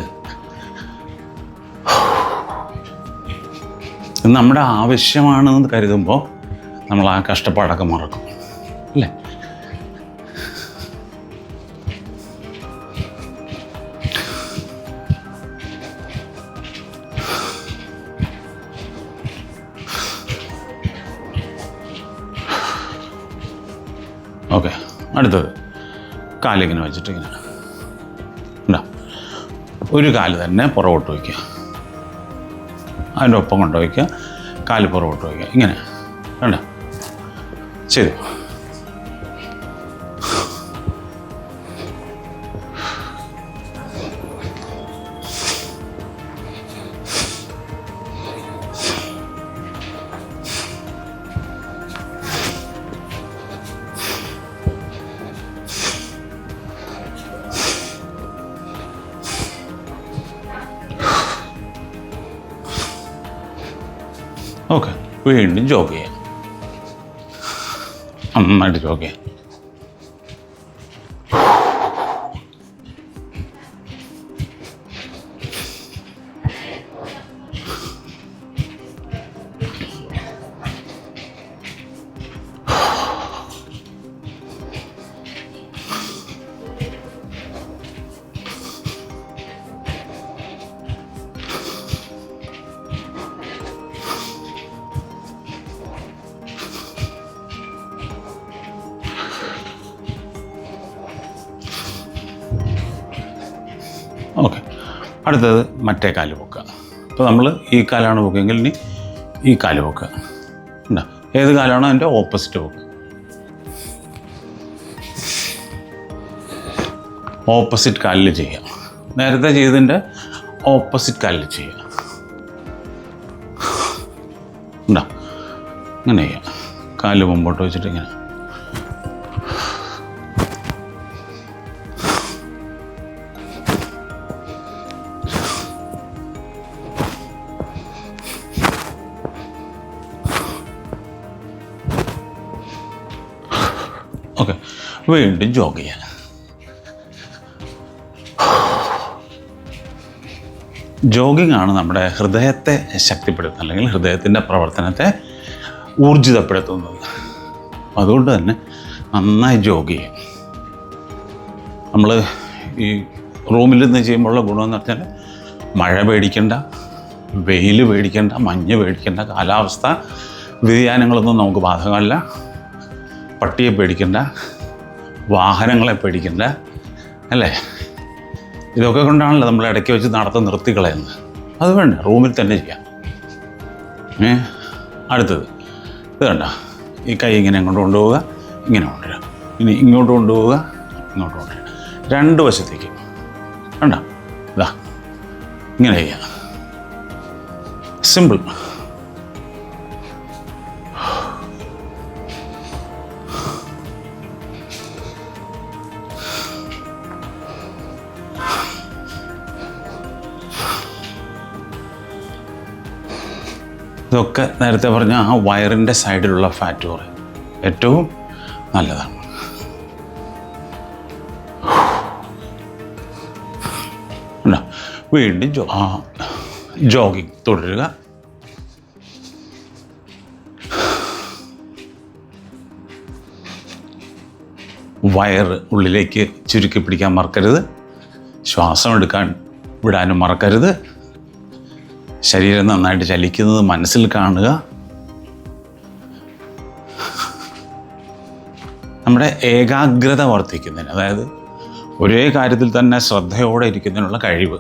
ഇത് നമ്മുടെ ആവശ്യമാണെന്ന് കരുതുമ്പോൾ നമ്മൾ ആ കഷ്ടപ്പാടൊക്കെ മറക്കും, അല്ലേ? ഓക്കെ, അടുത്തത് കാലിങ്ങനെ വെച്ചിട്ട് ഇങ്ങനെ ഉണ്ടോ, ഒരു കാല് തന്നെ പുറകോട്ട് വയ്ക്കുക, അതിൻ്റെ ഒപ്പം കൊണ്ട് വയ്ക്കുക, കാല് പുറകോട്ട് വയ്ക്കുക, ഇങ്ങനെ കണ്ടോ, ചെയ്തു. ഓക്കെ, വീണ്ടും ജോഗ് ചെയ്യാം, നന്നായിട്ട് ജോഗ് ചെയ്യാം. ഓക്കെ, അടുത്തത് മറ്റേ കാല് പൊക്കുക. ഇപ്പോൾ നമ്മൾ ഈ കാലാണ് പൊക്കെങ്കിൽ ഇനി ഈ കാല് പൊക്കുക. ഉണ്ടോ, ഏത് കാലാണോ അതിൻ്റെ ഓപ്പോസിറ്റ് പൊക്കുക. ഓപ്പോസിറ്റ് കാലിൽ ചെയ്യുക, നേരത്തെ ചെയ്തതിൻ്റെ ഓപ്പോസിറ്റ് കാലിൽ ചെയ്യുക. ഉണ്ടോ, ഇങ്ങനെ ചെയ്യുക, കാല് മുമ്പോട്ട് വെച്ചിട്ട് ഇങ്ങനെ. ഓക്കെ, വീണ്ടും ജോഗ് ചെയ്യാൻ. ജോഗിങ് ആണ് നമ്മുടെ ഹൃദയത്തെ ശക്തിപ്പെടുത്തുന്നത്, അല്ലെങ്കിൽ ഹൃദയത്തിൻ്റെ പ്രവർത്തനത്തെ ഊർജിതപ്പെടുത്തുന്നത്. അതുകൊണ്ട് തന്നെ നന്നായി ജോഗ് ചെയ്യും. നമ്മൾ ഈ റൂമിൽ നിന്ന് ചെയ്യുമ്പോഴുള്ള ഗുണമെന്ന് പറഞ്ഞാൽ മഴ പേടിക്കേണ്ട, വെയിൽ പേടിക്കേണ്ട, മഞ്ഞ് പേടിക്കേണ്ട, കാലാവസ്ഥ വ്യതിയാനങ്ങളൊന്നും നമുക്ക് ബാധകമല്ല. പട്ടിയെ പേടിക്കണ്ട, വാഹനങ്ങളെ പേടിക്കണ്ട, അല്ലേ? ഇതൊക്കെ കൊണ്ടാണല്ലോ നമ്മൾ ഇടയ്ക്ക് വെച്ച് നടത്തം നിർത്തിക്കളയുന്നത്. അത് വേണ്ട, റൂമിൽ തന്നെ ചെയ്യാം. അടുത്തത് ഇത് കണ്ട, ഈ കൈ ഇങ്ങനെ അങ്ങോട്ട് കൊണ്ടുപോവുക, ഇങ്ങനെ കൊണ്ടുവരിക, ഇനി ഇങ്ങോട്ട് കൊണ്ടുപോവുക, ഇങ്ങോട്ട് കൊണ്ടുവരിക, രണ്ട് വശത്തേക്ക് കണ്ട, ഇതാ ഇങ്ങനെ ചെയ്യുക. സിമ്പിൾ. ഇതൊക്കെ നേരത്തെ പറഞ്ഞ ആ വയറിൻ്റെ സൈഡിലുള്ള ഫാറ്റ് കുറയും, ഏറ്റവും നല്ലതാണ്. വീണ്ടും ജോഗിങ് തുടരുക. വയറ് ഉള്ളിലേക്ക് ചുരുക്കി പിടിക്കാൻ മറക്കരുത്. ശ്വാസം എടുക്കാൻ വിടാനും മറക്കരുത്. ശരീരം നന്നായിട്ട് ചലിക്കുന്നത് മനസ്സിൽ കാണുക. നമ്മുടെ ഏകാഗ്രത വർദ്ധിക്കുന്നതിന്, അതായത് ഒരേ കാര്യത്തിൽ തന്നെ ശ്രദ്ധയോടെ ഇരിക്കുന്നതിനുള്ള കഴിവ്,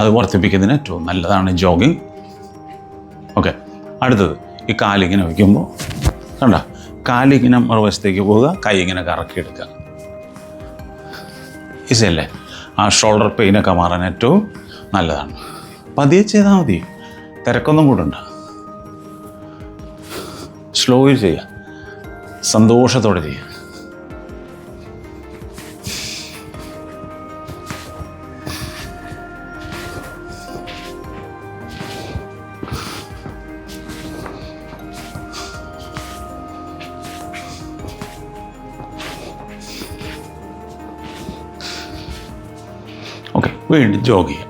അത് വർദ്ധിപ്പിക്കുന്നതിന് ഏറ്റവും നല്ലതാണ് ജോഗിങ്. ഓക്കെ, അടുത്തത് ഈ കാലിങ്ങനെ വയ്ക്കുമ്പോൾ കണ്ട, കാലിങ്ങനെ മറുവശത്തേക്ക് പോവുക, കൈ ഇങ്ങനെ കറക്കിയെടുക്കുക. ഈസിയല്ലേ? ആ ഷോൾഡർ പെയിനൊക്കെ മാറാൻ ഏറ്റവും നല്ലതാണ്. പതിയെ ചെയ്താൽ മതി, തിരക്കൊന്നും കൂടണ്ട. സ്ലോയിൽ ചെയ്യുക, സന്തോഷത്തോടെ ചെയ്യുക. ഓക്കെ, വീണ്ടും ജോഗ് ചെയ്യുക.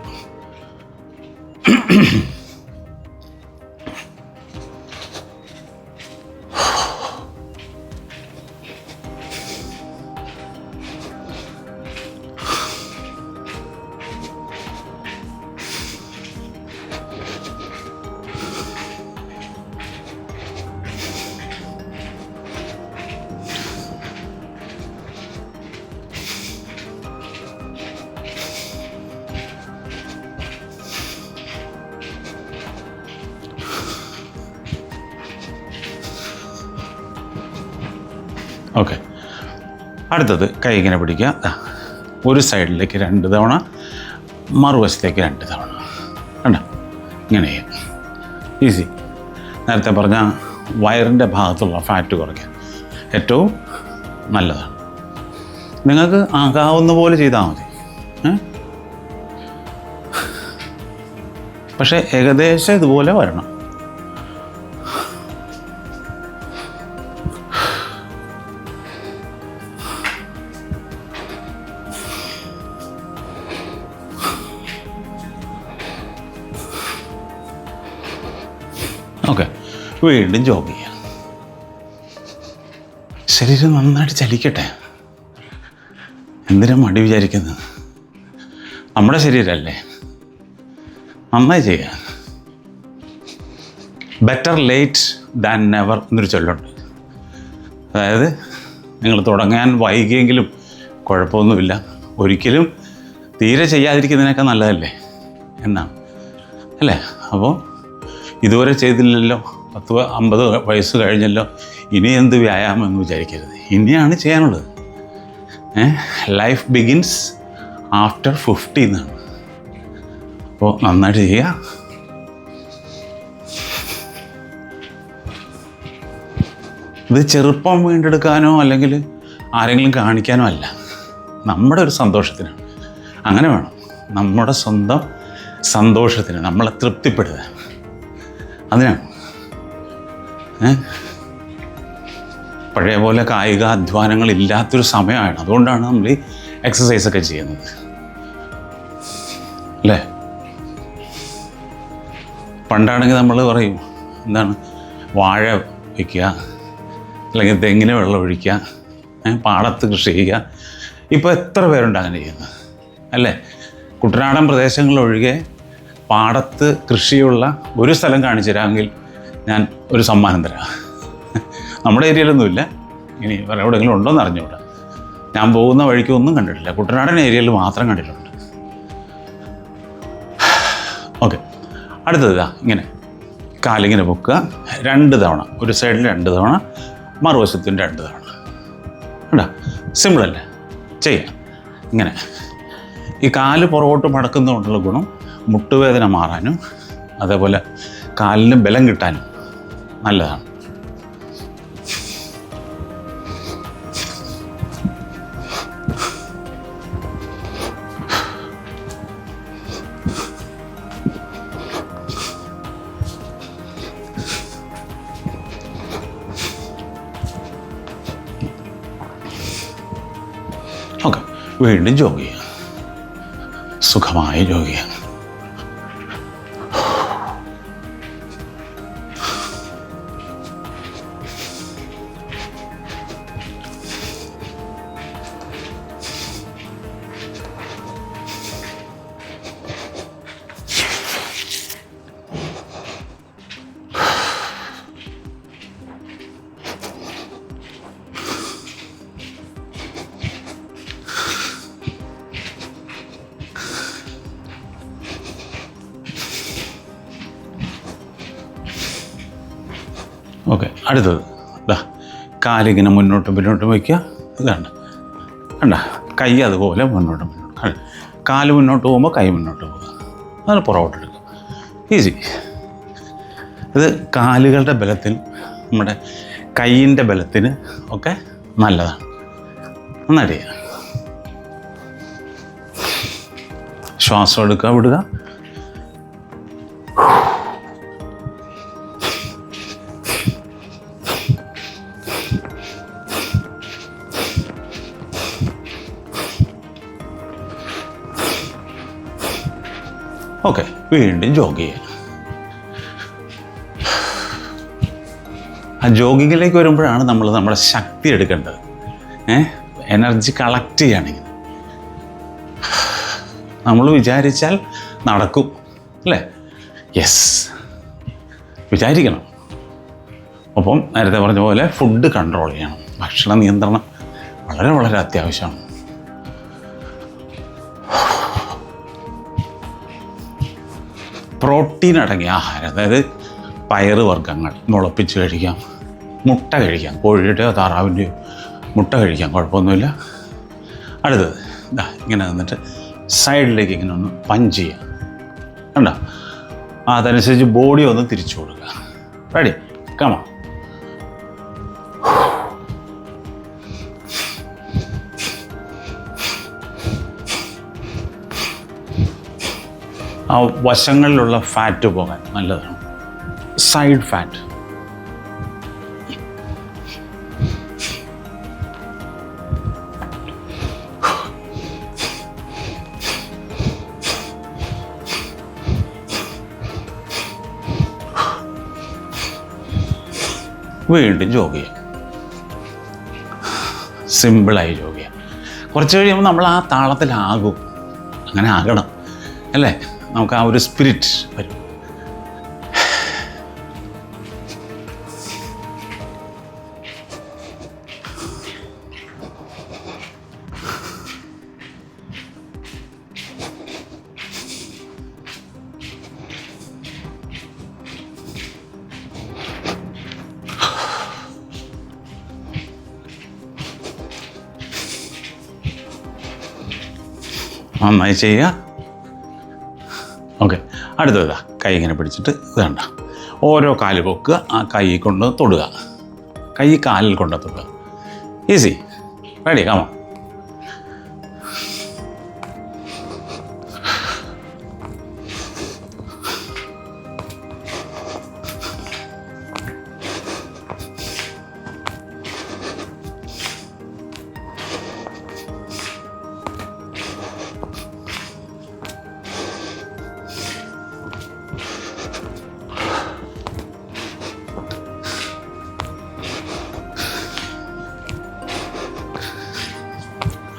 ഓക്കെ, അടുത്തത് കൈ ഇങ്ങനെ പിടിക്കുക. ഒരു സൈഡിലേക്ക് 2 തവണ, മറുവശത്തേക്ക് 2 തവണ. കണ്ട, ഇങ്ങനെ ചെയ്യാം. ഈസി. നേരത്തെ പറഞ്ഞ വയറിൻ്റെ ഭാഗത്തുള്ള ഫാറ്റ് കുറയ്ക്കാൻ ഏറ്റവും നല്ലതാണ്. നിങ്ങൾക്ക് ആകാവുന്ന പോലെ ചെയ്താൽ മതി. പക്ഷേ ഏകദേശം ഇതുപോലെ വരണം. ഓക്കെ, വീണ്ടും ജോഗ് ചെയ്യാം. ശരീരം നന്നായിട്ട് ചലിക്കട്ടെ. എന്തിനാ മടി വിചാരിക്കുന്നത്? നമ്മുടെ ശരീരമല്ലേ, നന്നായി ചെയ്യുക. ബെറ്റർ ലേറ്റ് ദാൻ നെവർ എന്നൊരു ചൊല്ലുണ്ട്. അതായത് നിങ്ങൾ തുടങ്ങാൻ വൈകിയെങ്കിലും കുഴപ്പമൊന്നുമില്ല, ഒരിക്കലും തീരെ ചെയ്യാതിരിക്കുന്നതിനൊക്കെ നല്ലതല്ലേ എന്നാണ്, അല്ലേ? അപ്പോൾ ഇതുവരെ ചെയ്തില്ലല്ലോ, 50 വയസ്സ് കഴിഞ്ഞല്ലോ, ഇനി എന്ത് വ്യായാമം എന്ന് വിചാരിക്കരുത്. ഇനിയാണ് ചെയ്യാനുള്ളത്. ലൈഫ് ബിഗിൻസ് ആഫ്റ്റർ 50 എന്നാണ്. അപ്പോൾ നന്നായിട്ട് ചെയ്യുക. ഇത് ചെറുപ്പം വീണ്ടെടുക്കാനോ അല്ലെങ്കിൽ ആരെങ്കിലും കാണിക്കാനോ അല്ല, നമ്മുടെ ഒരു സന്തോഷത്തിനാണ്. അങ്ങനെ വേണം. നമ്മുടെ സ്വന്തം സന്തോഷത്തിന് നമ്മളെ തൃപ്തിപ്പെടുത്തുക, അതിനാണ്. പഴയ പോലെ കായിക അധ്വാനങ്ങൾ ഇല്ലാത്തൊരു സമയമാണ്. അതുകൊണ്ടാണ് നമ്മൾ ഈ എക്സസൈസൊക്കെ ചെയ്യുന്നത്, അല്ലേ? പണ്ടാണെങ്കിൽ നമ്മൾ പറയും, എന്താണ്, വാഴ വയ്ക്കുക, അല്ലെങ്കിൽ തെങ്ങിന് വെള്ളം ഒഴിക്കുക, പാടത്ത് കൃഷി ചെയ്യുക. ഇപ്പോൾ എത്ര പേരുണ്ട് അങ്ങനെ ചെയ്യുന്നത്, അല്ലേ? കുട്ടനാടൻ പ്രദേശങ്ങളിലൊഴികെ പാടത്ത് കൃഷിയുള്ള ഒരു സ്ഥലം കാണിച്ചു തരാമെങ്കിൽ ഞാൻ ഒരു സമ്മാനം തരാം. നമ്മുടെ ഏരിയയിലൊന്നുമില്ല, ഇനി വേറെ എവിടെയെങ്കിലും ഉണ്ടോ എന്ന് അറിഞ്ഞുകൂടാ. ഞാൻ പോകുന്ന വഴിക്ക് ഒന്നും കണ്ടിട്ടില്ല, കുട്ടനാടൻ ഏരിയയിൽ മാത്രം കണ്ടിട്ടുണ്ട്. ഓക്കെ, അടുത്തത് ഇങ്ങനെ കാലിങ്ങനെ പൊക്കുക, 2 തവണ, ഒരു സൈഡിൽ 2 തവണ, മറുവശത്തും 2 തവണ. കണ്ടോ? സിമ്പിളല്ലേ? ചെയ്യാം. ഇങ്ങനെ ഈ കാല് പുറകോട്ട് മടക്കുന്നതുകൊണ്ടുള്ള ഗുണം മുട്ടുവേദന മാറാനും അതേപോലെ കാലിന് ബലം കിട്ടാനും നല്ലതാണ്. ഓക്കെ, വീണ്ടും ജോഗ് ചെയ്യുക. സുഖമായി ജോഗ് ചെയ്യുക. ഓക്കെ, അടുത്തത് ഇതാ, കാലിങ്ങനെ മുന്നോട്ടും പിന്നോട്ടും വയ്ക്കുക. ഇതാണ്, കണ്ട, കൈ അതുപോലെ മുന്നോട്ടും പിന്നോട്ടും. കാല് മുന്നോട്ട് പോകുമ്പോൾ കൈ മുന്നോട്ട് പോകുക, അത് പുറകോട്ടെടുക്കുക. ഈസി. ഇത് കാലുകളുടെ ബലത്തിൽ, നമ്മുടെ കൈയിൻ്റെ ബലത്തിന് ഒക്കെ നല്ലതാണ്. നന്നായിട്ട് ചെയ്യുക. ശ്വാസം എടുക്കുക, വിടുക. ഓക്കെ, വീണ്ടും ജോഗ് ചെയ്യുക. ആ ജോഗിങ്ങിലേക്ക് വരുമ്പോഴാണ് നമ്മൾ നമ്മുടെ ശക്തി എടുക്കേണ്ടത്. എനർജി കളക്ട് ചെയ്യുകയാണെങ്കിൽ നമ്മൾ വിചാരിച്ചാൽ നടക്കും, അല്ലേ? യെസ്, വിചാരിക്കണം. ഒപ്പം നേരത്തെ പറഞ്ഞ പോലെ ഫുഡ് കൺട്രോൾ ചെയ്യണം. ഭക്ഷണ നിയന്ത്രണം വളരെ വളരെ അത്യാവശ്യമാണ്. പ്രോട്ടീൻ അടങ്ങിയ ആഹാരം, അതായത് പയറ് വർഗ്ഗങ്ങൾ മുളപ്പിച്ച് കഴിക്കാം, മുട്ട കഴിക്കാം, കോഴിയുടെയോ താറാവിൻ്റെയോ മുട്ട കഴിക്കാം, കുഴപ്പമൊന്നുമില്ല. അടുത്തത് ഇതാ, ഇങ്ങനെ നിന്നിട്ട് സൈഡിലേക്ക് ഇങ്ങനെ ഒന്ന് പഞ്ച് ചെയ്യാം. കണ്ടോ? അതനുസരിച്ച് ബോഡി ഒന്ന് തിരിച്ചു കൊടുക്കുക. റെഡി? കമ. ആ വശങ്ങളിലുള്ള ഫാറ്റ് പോകാൻ നല്ലതാണ്. Side fat. വീണ്ടും ജോഗ് ചെയ്യാം. സിമ്പിളായി ജോഗ് ചെയ്യാം. കുറച്ച് കഴിയുമ്പോൾ നമ്മൾ ആ താളത്തിലാകും. അങ്ങനെ ആകണം, അല്ലേ? നമുക്ക് ആ ഒരു സ്പിരിറ്റ് വരും. നന്നായി ചെയ്യുക. ഓക്കെ, അടുത്തതാ, കൈ ഇങ്ങനെ പിടിച്ചിട്ട് ഇത് കണ്ട, ഓരോ കാല് പൊക്കുക, ആ കൈ കൊണ്ട് തൊടുക, കൈ കാലിൽ കൊണ്ട് തൊടുക. ഈസി. റെഡി? കമോ.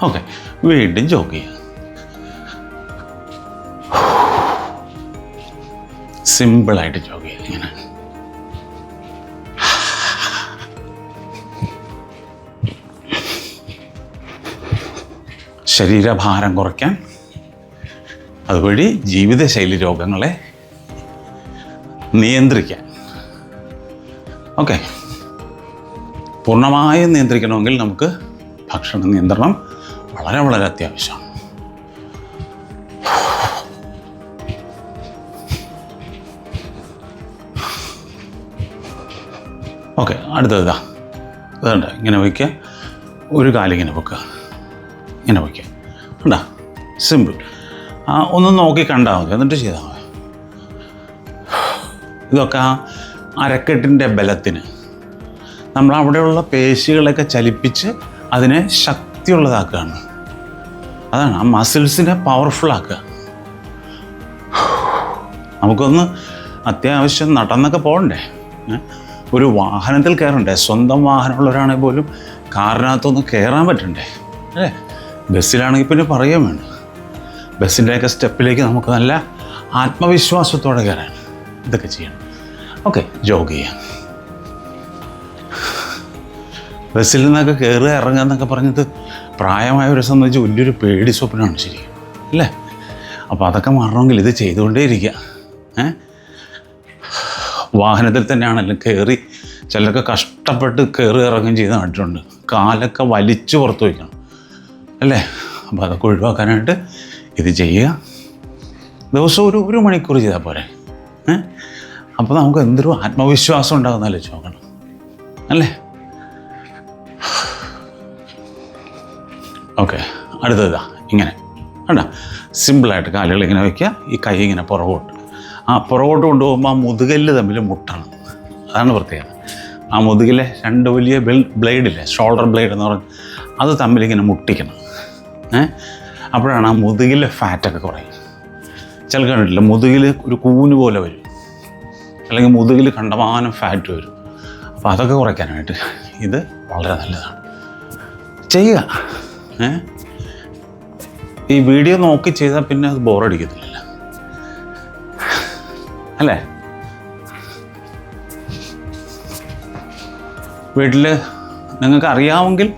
ഓക്കെ, വീണ്ടും ജോഗ് ചെയ്യുക. സിമ്പിളായിട്ട് ജോഗ് ചെയ്യുക. ഇങ്ങനെ ശരീരഭാരം കുറയ്ക്കാൻ, അതുവഴി ജീവിതശൈലി രോഗങ്ങളെ നിയന്ത്രിക്കാൻ ഓക്കെ. പൂർണ്ണമായും നിയന്ത്രിക്കണമെങ്കിൽ നമുക്ക് ഭക്ഷണ നിയന്ത്രണം വളരെ വളരെ അത്യാവശ്യമാണ്. ഓക്കെ, അടുത്തത് അതുകൊണ്ട് ഇങ്ങനെ വയ്ക്കുക, ഒരു കാലിങ്ങനെ വെക്കുക, ഇങ്ങനെ വയ്ക്കുക. കണ്ടാ, സിമ്പിൾ. ഒന്ന് നോക്കി കണ്ടാൽ മതി, എന്നിട്ട് ചെയ്താൽ മതി. ഇതൊക്കെ ആ അരക്കെട്ടിൻ്റെ ബലത്തിന് നമ്മളവിടെയുള്ള പേശികളൊക്കെ ചലിപ്പിച്ച് അതിനെ ശക്തിയുള്ളതാക്കുകയാണ്. അതാണ് ആ മസിൽസിനെ പവർഫുള്ളാക്കുക. നമുക്കൊന്ന് അത്യാവശ്യം നടന്നൊക്കെ പോകണ്ടേ, ഒരു വാഹനത്തിൽ കയറണ്ടേ, സ്വന്തം വാഹനമുള്ളവരാണെങ്കിൽ പോലും കാറിനകത്തൊന്ന് കയറാൻ പറ്റണ്ടേ അല്ലേ? ബസ്സിലാണെങ്കിൽ പിന്നെ പറയുകയും വേണം. ബസ്സിൻ്റെയൊക്കെ സ്റ്റെപ്പിലേക്ക് നമുക്ക് നല്ല ആത്മവിശ്വാസത്തോടെ കയറാൻ ഇതൊക്കെ ചെയ്യണം. ഓക്കെ, ജോഗ് ചെയ്യാം. ബസ്സിൽ നിന്നൊക്കെ കയറുക ഇറങ്ങുക എന്നൊക്കെ പറഞ്ഞത് പ്രായമായവരെ സംബന്ധിച്ച് വലിയൊരു പേടി സ്വപ്നമാണ് ശരിക്കും അല്ലേ? അപ്പോൾ അതൊക്കെ മാറണമെങ്കിൽ ഇത് ചെയ്തുകൊണ്ടേ ഇരിക്കുക. വാഹനത്തിൽ തന്നെയാണല്ലോ കയറി ചിലരൊക്കെ കഷ്ടപ്പെട്ട് കയറി ഇറങ്ങുകയും ചെയ്ത് നട്ടിട്ടുണ്ട്. കാലൊക്കെ വലിച്ചു പുറത്ത് വയ്ക്കണം അല്ലേ? അപ്പോൾ അതൊക്കെ ഒഴിവാക്കാനായിട്ട് ഇത് ചെയ്യുക. ദിവസം ഒരു മണിക്കൂർ ചെയ്താൽ പോരെ. അപ്പോൾ നമുക്ക് എന്തൊരു ആത്മവിശ്വാസം ഉണ്ടാകുന്നല്ലേ ചോക്കണം അല്ലേ? ഓക്കെ, അടുത്തത് ഇങ്ങനെ കണ്ടാ, സിമ്പിളായിട്ട് കാലുകൾ ഇങ്ങനെ വയ്ക്കുക, ഈ കൈ ഇങ്ങനെ പുറകോട്ട്. പുറകോട്ട് കൊണ്ടുപോകുമ്പോൾ ആ മുതുകല്ല് തമ്മിൽ മുട്ടണം. അതാണ് പ്രത്യേകത. ആ മുതുകിലെ രണ്ട് വലിയ ബ്ലേഡില്ലേ, ഷോൾഡർ ബ്ലേഡ് എന്ന് പറഞ്ഞാൽ അത് തമ്മിലിങ്ങനെ മുട്ടിക്കണം. അപ്പോഴാണ് ആ മുതുകിലെ ഫാറ്റൊക്കെ കുറയും. ചില കണ്ടിട്ടില്ല, മുതുകിൽ ഒരു കൂന് പോലെ വരും, അല്ലെങ്കിൽ മുതുകിൽ കണ്ടമാനം ഫാറ്റ് വരും. അപ്പോൾ അതൊക്കെ കുറയ്ക്കാനായിട്ട് ഇത് വളരെ നല്ലതാണ്. ചെയ്യുക. ഈ വീഡിയോ നോക്കി ചെയ്താൽ പിന്നെ അത് ബോറടിക്കത്തില്ല അല്ലേ? വീട്ടിൽ നിങ്ങൾക്ക് അറിയാമെങ്കിൽ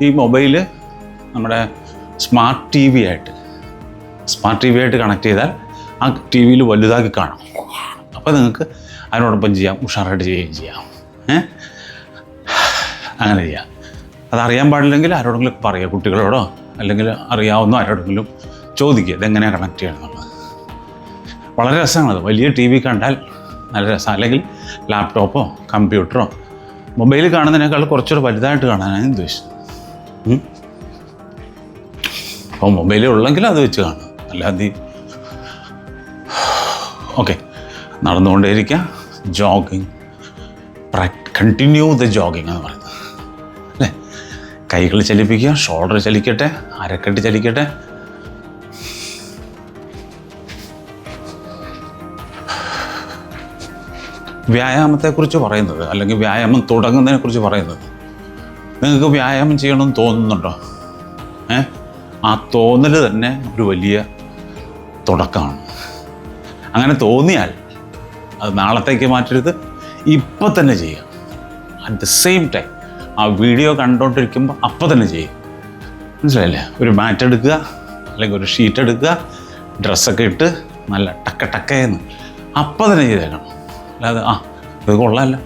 ഈ മൊബൈല് നമ്മുടെ സ്മാർട്ട് ടി വി ആയിട്ട് കണക്ട് ചെയ്താൽ ആ ടി വിയിൽ വലുതാക്കി കാണാം. അപ്പോൾ നിങ്ങൾക്ക് അതിനോടൊപ്പം ചെയ്യാം, ഉഷാറായിട്ട് ചെയ്യുകയും ചെയ്യാം. അങ്ങനെ ചെയ്യാം. അതറിയാൻ പാടില്ലെങ്കിൽ ആരോടെങ്കിലും പറയുക, കുട്ടികളോടോ അല്ലെങ്കിൽ അറിയാവുന്ന ആരോടെങ്കിലും ചോദിക്കുക ഇതെങ്ങനെയാണ് കണക്ട് ചെയ്യണം എന്നുള്ളത്. വളരെ രസമാണത്. വലിയ ടി വി കണ്ടാൽ നല്ല രസമാണ്. അല്ലെങ്കിൽ ലാപ്ടോപ്പോ കമ്പ്യൂട്ടറോ മൊബൈലിൽ കാണുന്നതിനേക്കാൾ കുറച്ചുകൂടെ വലുതായിട്ട് കാണാനാണ് ഉദ്ദേശിച്ചത്. അപ്പോൾ മൊബൈലിൽ ഉള്ളെങ്കിൽ അത് വെച്ച് കാണും, അല്ലാതെ. ഓക്കെ, നടന്നുകൊണ്ടേയിരിക്കുക. ജോഗിങ്, കണ്ടിന്യൂ ദ ജോഗിങ് എന്ന് പറയുന്നത് അല്ലേ? കൈകൾ ചലിപ്പിക്കുക, ഷോൾഡർ ചലിക്കട്ടെ, അരക്കെട്ട് ചലിക്കട്ടെ. വ്യായാമത്തെക്കുറിച്ച് പറയുന്നത്, അല്ലെങ്കിൽ വ്യായാമം തുടങ്ങുന്നതിനെക്കുറിച്ച് പറയുന്നത്, നിങ്ങൾക്ക് വ്യായാമം ചെയ്യണമെന്ന് തോന്നുന്നുണ്ടോ? ആ തോന്നൽ തന്നെ ഒരു വലിയ തുടക്കമാണ്. അങ്ങനെ തോന്നിയാൽ അത് നാളത്തേക്ക് മാറ്റരുത്, ഇപ്പം തന്നെ ചെയ്യുക. അറ്റ് ദ സെയിം ടൈം ആ വീഡിയോ കണ്ടുകൊണ്ടിരിക്കുമ്പോൾ അപ്പം തന്നെ ചെയ്യുക. മനസ്സിലായില്ലേ? ഒരു മാറ്റ് എടുക്കുക, അല്ലെങ്കിൽ ഒരു ഷീറ്റ് എടുക്കുക, ഡ്രസ്സൊക്കെ ഇട്ട് നല്ല ടക്കയെന്ന് അപ്പം തന്നെ ചെയ്തേക്കണം. അല്ലാതെ ഇത് കൊള്ളാമല്ല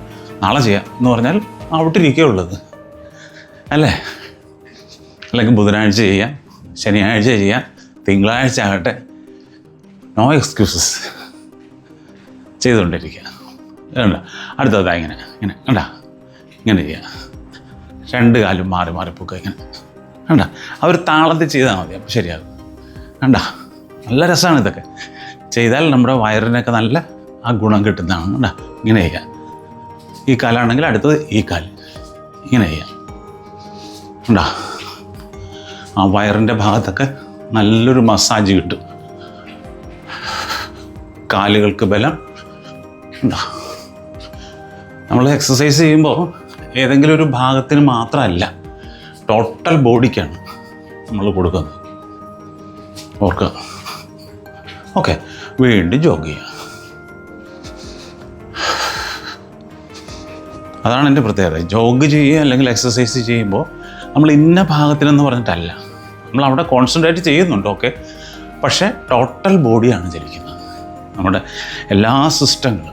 നാളെ ചെയ്യാം എന്ന് പറഞ്ഞാൽ ഔട്ടിരിക്കുകയുള്ളത് അല്ലേ? അല്ലെങ്കിൽ ബുധനാഴ്ച ചെയ്യാം, ശനിയാഴ്ച ചെയ്യാം, തിങ്കളാഴ്ച ആകട്ടെ, നോ എക്സ്ക്യൂസസ്. ചെയ്തുകൊണ്ടിരിക്കുക. കണ്ട, അടുത്തത് ഇങ്ങനെ ഇങ്ങനെ ചെയ്യുക. രണ്ട് കാലും മാറി പൊക്കുക ഇങ്ങനെ. കണ്ട, അവർ താളത്തിൽ ചെയ്താൽ മതി, അപ്പോൾ ശരിയാകും. കണ്ട, നല്ല രസമാണ് ഇതൊക്കെ ചെയ്താൽ. നമ്മുടെ വയറിനൊക്കെ നല്ല ആ ഗുണം കിട്ടുന്നതാണ്. കണ്ട, ഇങ്ങനെ ചെയ്യാം. ഈ കാലാണെങ്കിൽ അടുത്തത് ഈ കാല് ഇങ്ങനെ ചെയ്യാം. കണ്ട, ആ വയറിൻ്റെ ഭാഗത്തൊക്കെ നല്ലൊരു മസാജ് കിട്ടും. കാലുകൾക്ക് ബലം. നമ്മൾ എക്സസൈസ് ചെയ്യുമ്പോൾ ഏതെങ്കിലും ഒരു ഭാഗത്തിന് മാത്രമല്ല, ടോട്ടൽ ബോഡിക്കാണ് നമ്മൾ കൊടുക്കുന്നത്. ഓർക്കുക. ഓക്കെ, വീണ്ടും ജോഗ് ചെയ്യുക. അതാണ് എൻ്റെ പ്രത്യേകത. ജോഗ് ചെയ്യുക അല്ലെങ്കിൽ എക്സസൈസ് ചെയ്യുമ്പോൾ നമ്മൾ ഇന്ന ഭാഗത്തിനെന്ന് പറഞ്ഞിട്ടല്ല, നമ്മൾ അവിടെ കോൺസെൻട്രേറ്റ് ചെയ്യുന്നുണ്ട്. ഓക്കെ, പക്ഷേ ടോട്ടൽ ബോഡിയാണ് ചലിക്കുന്നത്, നമ്മുടെ എല്ലാ സിസ്റ്റങ്ങളും.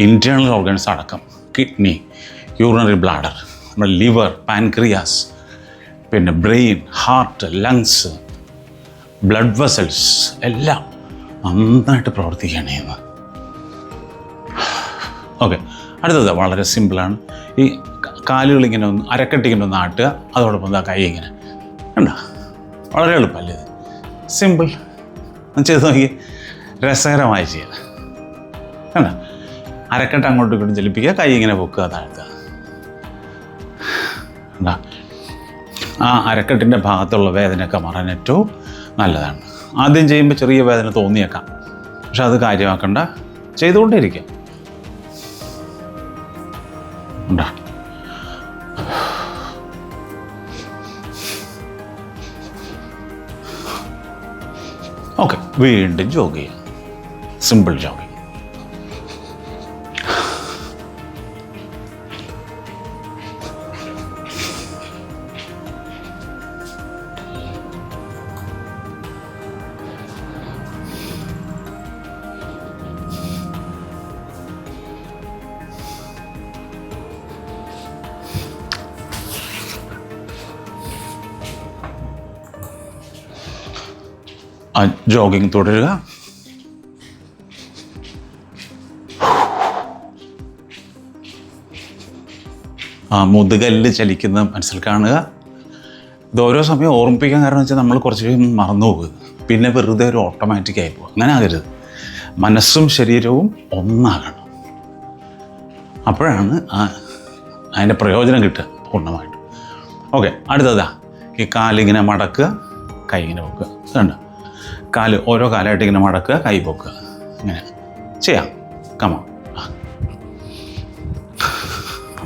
ഇൻറ്റേർണൽ ഓർഗൻസ് അടക്കം, കിഡ്നി, യൂറിനറി ബ്ലാഡർ, നമ്മുടെ ലിവർ, പാൻക്രിയാസ്, പിന്നെ brain, heart, lungs, blood vessels എല്ലാം നന്നായിട്ട് പ്രവർത്തിക്കുകയാണ് ചെയ്യുന്നത്. ഓക്കെ, അടുത്തത് വളരെ സിമ്പിളാണ്. ഈ കാലുകളിങ്ങനെ ഒന്ന് അരക്കെട്ടിങ്ങനെ ഒന്ന് ആട്ടുക, അതോടൊപ്പം എന്താ കൈ ഇങ്ങനെ കണ്ടോ, വളരെ എളുപ്പമല്ലേ ഇത്? സിമ്പിൾ. ചെയ്ത് നോക്കി, രസകരമായി ചെയ്യുക. കണ്ടോ, അരക്കെട്ട് അങ്ങോട്ടും ഇങ്ങോട്ടും ചലിപ്പിക്കുക, കൈ ഇങ്ങനെ പൊക്കുക, താഴ്ത്തുക. കണ്ടോ, ആ അരക്കെട്ടിൻ്റെ ഭാഗത്തുള്ള വേദനയൊക്കെ മാറാൻ ഏറ്റവും നല്ലതാണ്. ആദ്യം ചെയ്യുമ്പോൾ ചെറിയ വേദന തോന്നിയേക്കാം, പക്ഷെ അത് കാര്യമാക്കണ്ട, ചെയ്തുകൊണ്ടേയിരിക്കുക. ഉണ്ടോ, ഓക്കെ, വീണ്ടും ജോഗ് ചെയ്യാം. Simple jogging. ജോഗിങ് തുടരുക. മുതുകല്ല് ചലിക്കുന്നത് മനസ്സിൽ കാണുക. ഇത് ഓരോ സമയം ഓർമ്മിപ്പിക്കാൻ കാരണം വെച്ചാൽ നമ്മൾ കുറച്ച് മറന്നു പോകുക, പിന്നെ വെറുതെ ഒരു ഓട്ടോമാറ്റിക്കായി പോകുക. അങ്ങനെ ആകരുത്. മനസ്സും ശരീരവും ഒന്നാകണം. അപ്പോഴാണ് അതിൻ്റെ പ്രയോജനം കിട്ടുക പൂർണ്ണമായിട്ടും. ഓക്കെ, അടുത്തതാ ഈ കാലിങ്ങനെ മടക്കുക, കൈ ഇങ്ങനെ വെക്കുക. കണ്ടോ, കാല് ഓരോ കാലായിട്ട് ഇങ്ങനെ മടക്കുക, കൈ പൊക്കുക. ഇങ്ങനെ ചെയ്യാം. കമോ,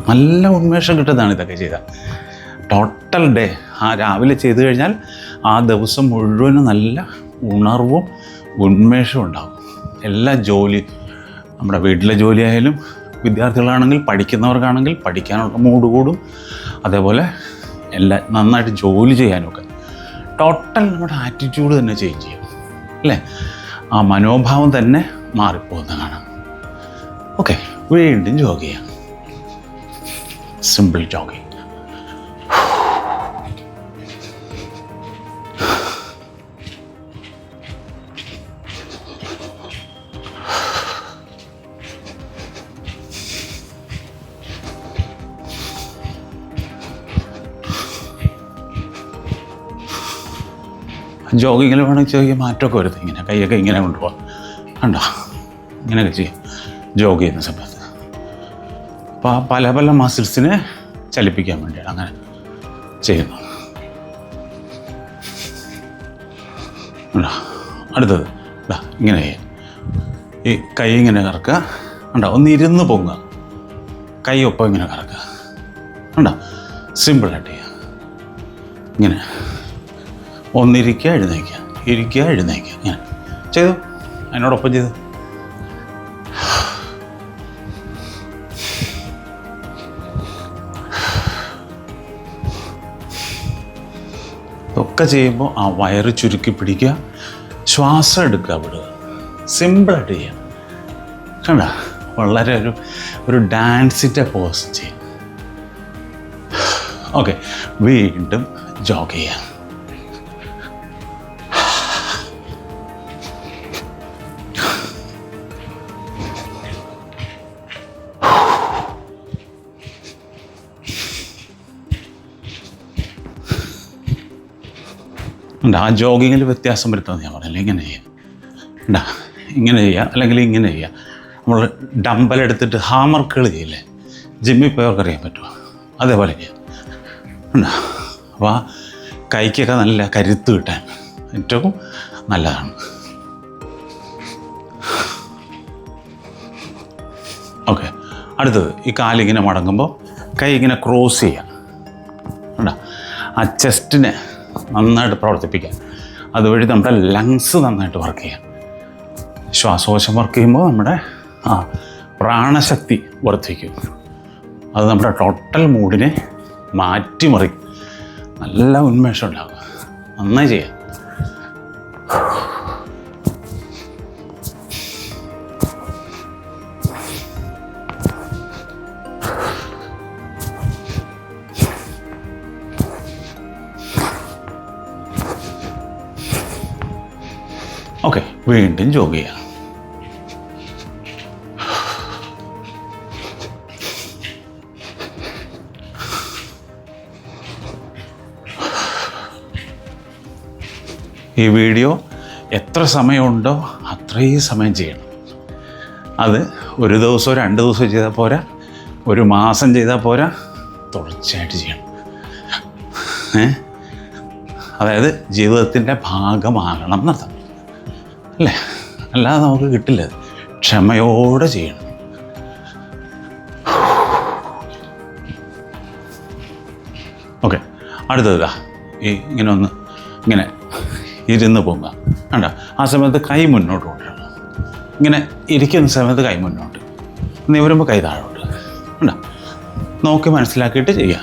നല്ല ഉന്മേഷം കിട്ടുന്നതാണ് ഇതൊക്കെ ചെയ്താൽ. ടോട്ടൽ ഡേ രാവിലെ ചെയ്തു കഴിഞ്ഞാൽ ആ ദിവസം മുഴുവനും നല്ല ഉണർവും ഉന്മേഷവും ഉണ്ടാകും. എല്ലാ ജോലി, നമ്മുടെ വീട്ടിലെ ജോലിയായാലും, വിദ്യാർത്ഥികളാണെങ്കിൽ പഠിക്കുന്നവർക്കാണെങ്കിൽ പഠിക്കാനുള്ള മൂഡ് കൂടും. അതേപോലെ എല്ലാം നന്നായിട്ട് ജോലി ചെയ്യാനൊക്കെ ടോട്ടൽ നമ്മുടെ ആറ്റിറ്റ്യൂഡ് തന്നെ ചേഞ്ച് ചെയ്യും, അല്ലേ? ആ മനോഭാവം തന്നെ മാറിപ്പോകുന്നതാണ്. ഓക്കെ, വീണ്ടും ജോഗ് ചെയ്യാം. Simple jogging. ജോഗിങ്ങിൽ വേണമെങ്കിൽ ചെറിയ മാറ്റമൊക്കെ വരുത്തും. ഇങ്ങനെ കൈയൊക്കെ ഇങ്ങനെ കൊണ്ടുപോകാം. കണ്ടോ, ഇങ്ങനെയൊക്കെ ചെയ്യും ജോഗ് ചെയ്യുന്ന സമയത്ത്. അപ്പോൾ ആ പല പല മസിൽസിനെ ചലിപ്പിക്കാൻ വേണ്ടിയാണ് അങ്ങനെ ചെയ്യുന്നത്. അടുത്തത് ഇങ്ങനെ ചെയ്യാം. ഈ കൈ ഇങ്ങനെ കറക്കുക. കണ്ടോ, ഒന്ന് ഇരുന്ന് പൊങ്ങുക, കൈ ഒപ്പം ഇങ്ങനെ കറക്കുക. കണ്ടോ, സിമ്പിളായിട്ട് ചെയ്യുക. ഇങ്ങനെ ഒന്നിരിക്കുക, എഴുന്നേക്കുക, ഇരിക്കുക, എഴുന്നേക്കുക. ഇങ്ങനെ ചെയ്തു, അതിനോടൊപ്പം ചെയ്തു. ഇതൊക്കെ ചെയ്യുമ്പോൾ ആ വയറ് ചുരുക്കി പിടിക്കുക, ശ്വാസം എടുക്കുക, വിടുക. സിമ്പിളായിട്ട് ചെയ്യുക. കണ്ട, വളരെ ഒരു ഡാൻസിൻ്റെ പോസ് ചെയ്യും. ഓക്കെ, വീണ്ടും ജോഗ് ചെയ്യുക. ആ ജോഗിങ്ങിൽ വ്യത്യാസം വരുത്തുന്നത് ഞാൻ പറഞ്ഞില്ല. ഇങ്ങനെ ചെയ്യുക, ഉണ്ടാ, ഇങ്ങനെ ചെയ്യുക, അല്ലെങ്കിൽ ഇങ്ങനെ ചെയ്യുക. നമ്മൾ ഡമ്പലെടുത്തിട്ട് ഹാമർക്കുകൾ ചെയ്യില്ലേ, ജിമ്മിൽ പോയവർക്ക് അറിയാൻ പറ്റുമോ? അതേപോലെ ചെയ്യുക. ഉണ്ടാ, അപ്പോൾ ആ കൈക്കൊക്കെ നല്ല കരുത്ത് കിട്ടാൻ ഏറ്റവും നല്ലതാണ്. ഓക്കെ, അടുത്തത് ഈ കാലിങ്ങനെ മടങ്ങുമ്പോൾ കൈ ഇങ്ങനെ ക്രോസ് ചെയ്യുക. ഉണ്ടാ, ആ ചെസ്റ്റിനെ നന്നായിട്ട് പ്രവർത്തിപ്പിക്കാം. അതുവഴി നമ്മുടെ ലങ്സ് നന്നായിട്ട് വർക്ക് ചെയ്യാം. ശ്വാസകോശം വർക്ക് ചെയ്യുമ്പോൾ നമ്മുടെ പ്രാണശക്തി വർദ്ധിക്കും. അത് നമ്മുടെ ടോട്ടൽ മൂഡിനെ മാറ്റിമറിക്കും. നല്ല ഉന്മേഷം ഉണ്ടാകും. നന്നായി ചെയ്യാം. വീണ്ടും ജോഗ് ചെയ്യാം. ഈ വീഡിയോ എത്ര സമയമുണ്ടോ അത്രയും സമയം ചെയ്യണം. അത് ഒരു ദിവസമോ 2 ദിവസമോ ചെയ്താൽ പോരാ, ഒരു മാസം ചെയ്താൽ പോരാ, തുടർച്ചയായിട്ട് ചെയ്യണം. അതായത് ജീവിതത്തിൻ്റെ ഭാഗമാകണം എന്നർത്ഥം അല്ലേ? അല്ലാതെ നമുക്ക് കിട്ടില്ല. ക്ഷമയോടെ ചെയ്യണം. ഓക്കെ, അടുത്തത് ഇങ്ങനെ ഇരുന്ന് പോകുക. കണ്ടോ? ആ സമയത്ത് കൈ മുന്നോട്ട് കൊണ്ടുവരണം. ഇങ്ങനെ ഇരിക്കുന്ന സമയത്ത് കൈ മുന്നോട്ട്, നിവരുമ്പോൾ കൈ താഴോട്ട്. കണ്ടോ? നോക്കി മനസ്സിലാക്കിയിട്ട് ചെയ്യുക.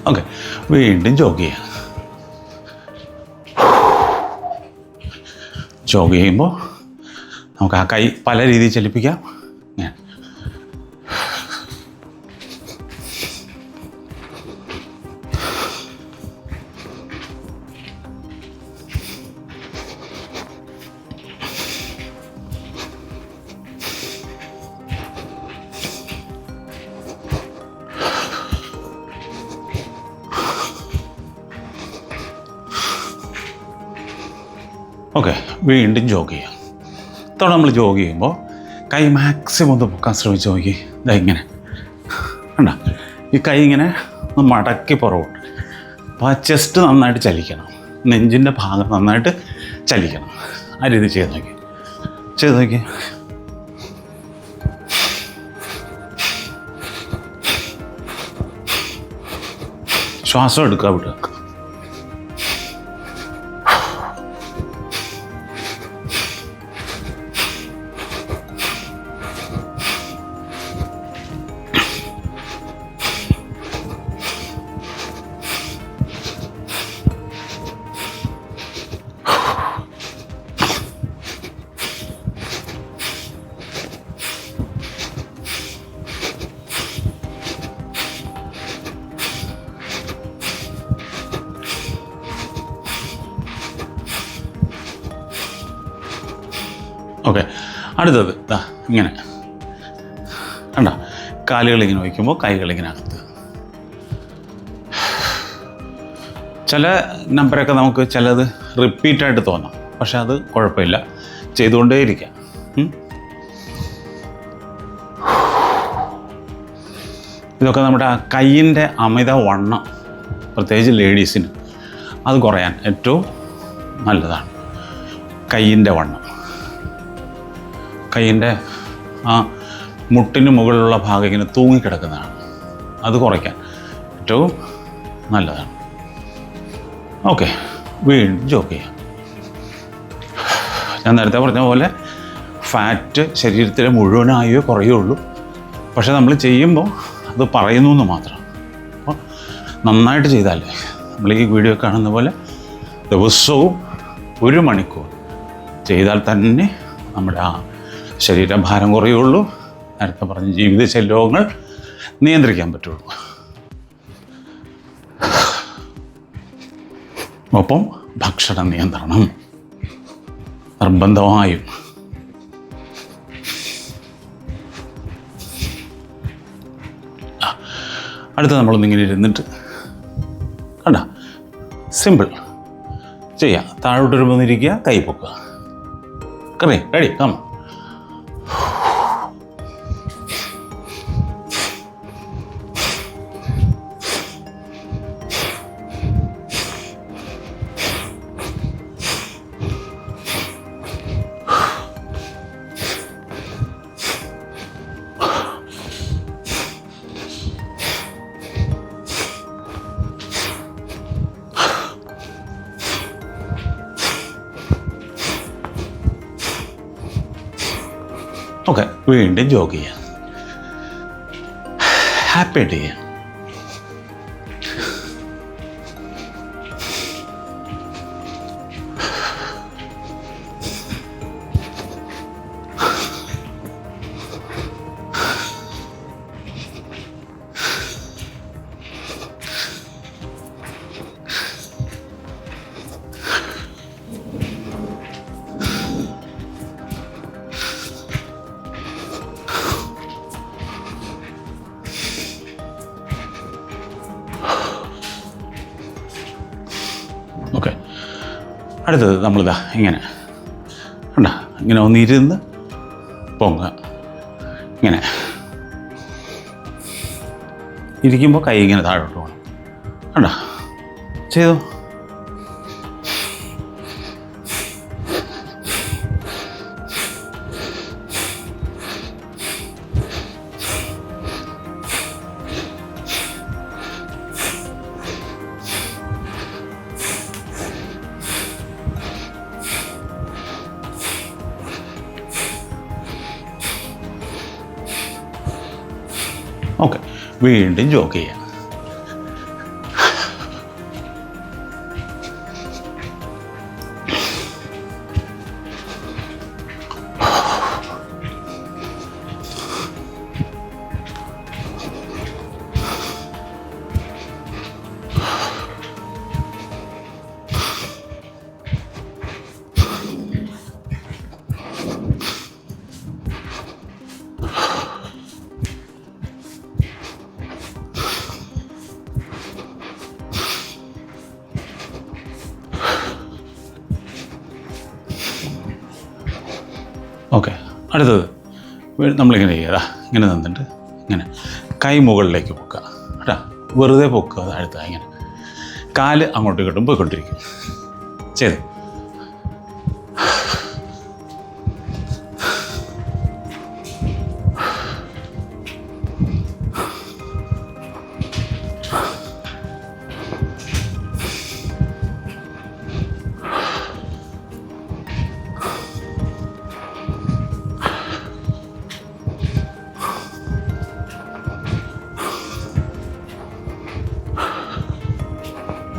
ഓക്കെ, വീണ്ടും ജോഗ് ചെയ്യാം. ജോഗ് ചെയ്യുമ്പോൾ നമുക്ക് ആ കൈ പല രീതിയിൽ ചലിപ്പിക്കാം. ഓക്കെ, വീണ്ടും ജോഗ് ചെയ്യാം. ഇത്തവണ നമ്മൾ ജോഗ് ചെയ്യുമ്പോൾ കൈ മാക്സിമം ഒന്ന് പൊക്കാൻ ശ്രമിച്ച് നോക്കി. ഇതാ ഇങ്ങനെ കണ്ടോ? ഈ കൈ ഇങ്ങനെ ഒന്ന് മടക്കി പുറകോട്ട്. അപ്പോൾ ആ ചെസ്റ്റ് നന്നായിട്ട് ചലിക്കണം, നെഞ്ചിൻ്റെ ഭാഗം നന്നായിട്ട് ചലിക്കണം. ആ രീതി ചെയ്ത് നോക്കി. ശ്വാസം എടുക്കുക, വിടുക. ഓക്കെ, അടുത്തത് ഇങ്ങനെ കണ്ടോ? കാലുകളിങ്ങനെ വയ്ക്കുമ്പോൾ കൈകളിങ്ങനെ അകത്ത്. ചില നമ്പറൊക്കെ നമുക്ക് ചിലത് റിപ്പീറ്റായിട്ട് തോന്നാം, പക്ഷെ അത് കുഴപ്പമില്ല, ചെയ്തുകൊണ്ടേയിരിക്കാം. ഇതൊക്കെ നമ്മുടെ കയ്യിൻ്റെ അമിത വണ്ണം, പ്രത്യേകിച്ച് ലേഡീസിന്, അത് കുറയാൻ ഏറ്റവും നല്ലതാണ്. കയ്യിൻ്റെ വണ്ണം, കയ്യിൻ്റെ ആ മുട്ടിന് മുകളിലുള്ള ഭാഗം ഇങ്ങനെ തൂങ്ങിക്കിടക്കുന്നതാണ്, അത് കുറയ്ക്കാൻ ഏറ്റവും നല്ലതാണ്. ഓക്കെ, വീണ്ടും ജോഗ് ചെയ്യാം. ഞാൻ നേരത്തെ പറഞ്ഞ പോലെ ഫാറ്റ് ശരീരത്തിലെ മുഴുവനായോ കുറയുള്ളൂ, പക്ഷെ നമ്മൾ ചെയ്യുമ്പോൾ അത് പറയുന്നു എന്ന് മാത്രം. അപ്പോൾ നന്നായിട്ട് ചെയ്താലേ നമ്മൾ ഈ വീഡിയോ കാണുന്ന പോലെ ദിവസവും 1 മണിക്കൂർ ചെയ്താൽ തന്നെ നമ്മുടെ ആ ശരീരഭാരം കുറയുള്ളൂ. നേരത്തെ പറഞ്ഞ ജീവിതശൈലി രോഗങ്ങൾ നിയന്ത്രിക്കാൻ പറ്റുള്ളൂ. ഒപ്പം ഭക്ഷണ നിയന്ത്രണം നിർബന്ധമായും. അടുത്ത നമ്മളൊന്നിങ്ങനെ ഇരുന്നിട്ട് കണ്ട, സിമ്പിൾ ചെയ്യാം. താഴോട്ടൊരു വന്നിരിക്കുക, കൈ പൊക്കുക. Ready, come. ഓക്കെ, വീണ്ടും ജോഗ് ചെയ്യാം. ഹാപ്പി ആയിട്ട് ചെയ്യാം. ഓക്കെ, അടുത്തത് നമ്മളിതാ ഇങ്ങനെ കണ്ട, ഇങ്ങനെ ഒന്നിരുന്ന് പൊങ്ങുക. ഇങ്ങനെ ഇരിക്കുമ്പോൾ കൈ ഇങ്ങനെ താഴോട്ട് പോകണം. കണ്ട, ചെയ്തു. ഓക്കെ, വീണ്ടും ജോഗ് ചെയ്യാം. ഓക്കെ, അടുത്തത് നമ്മളിങ്ങനെ ചെയ്യുക. ഇങ്ങനെ നിന്നിട്ട് ഇങ്ങനെ കൈ മുകളിലേക്ക് പൊക്കുക കേട്ടോ. വെറുതെ പൊക്കുക, താഴ്ത്തുക. ഇങ്ങനെ കാല് അങ്ങോട്ടും ഇങ്ങോട്ടും പോയിക്കൊണ്ടിരിക്കും. ചെയ്ത്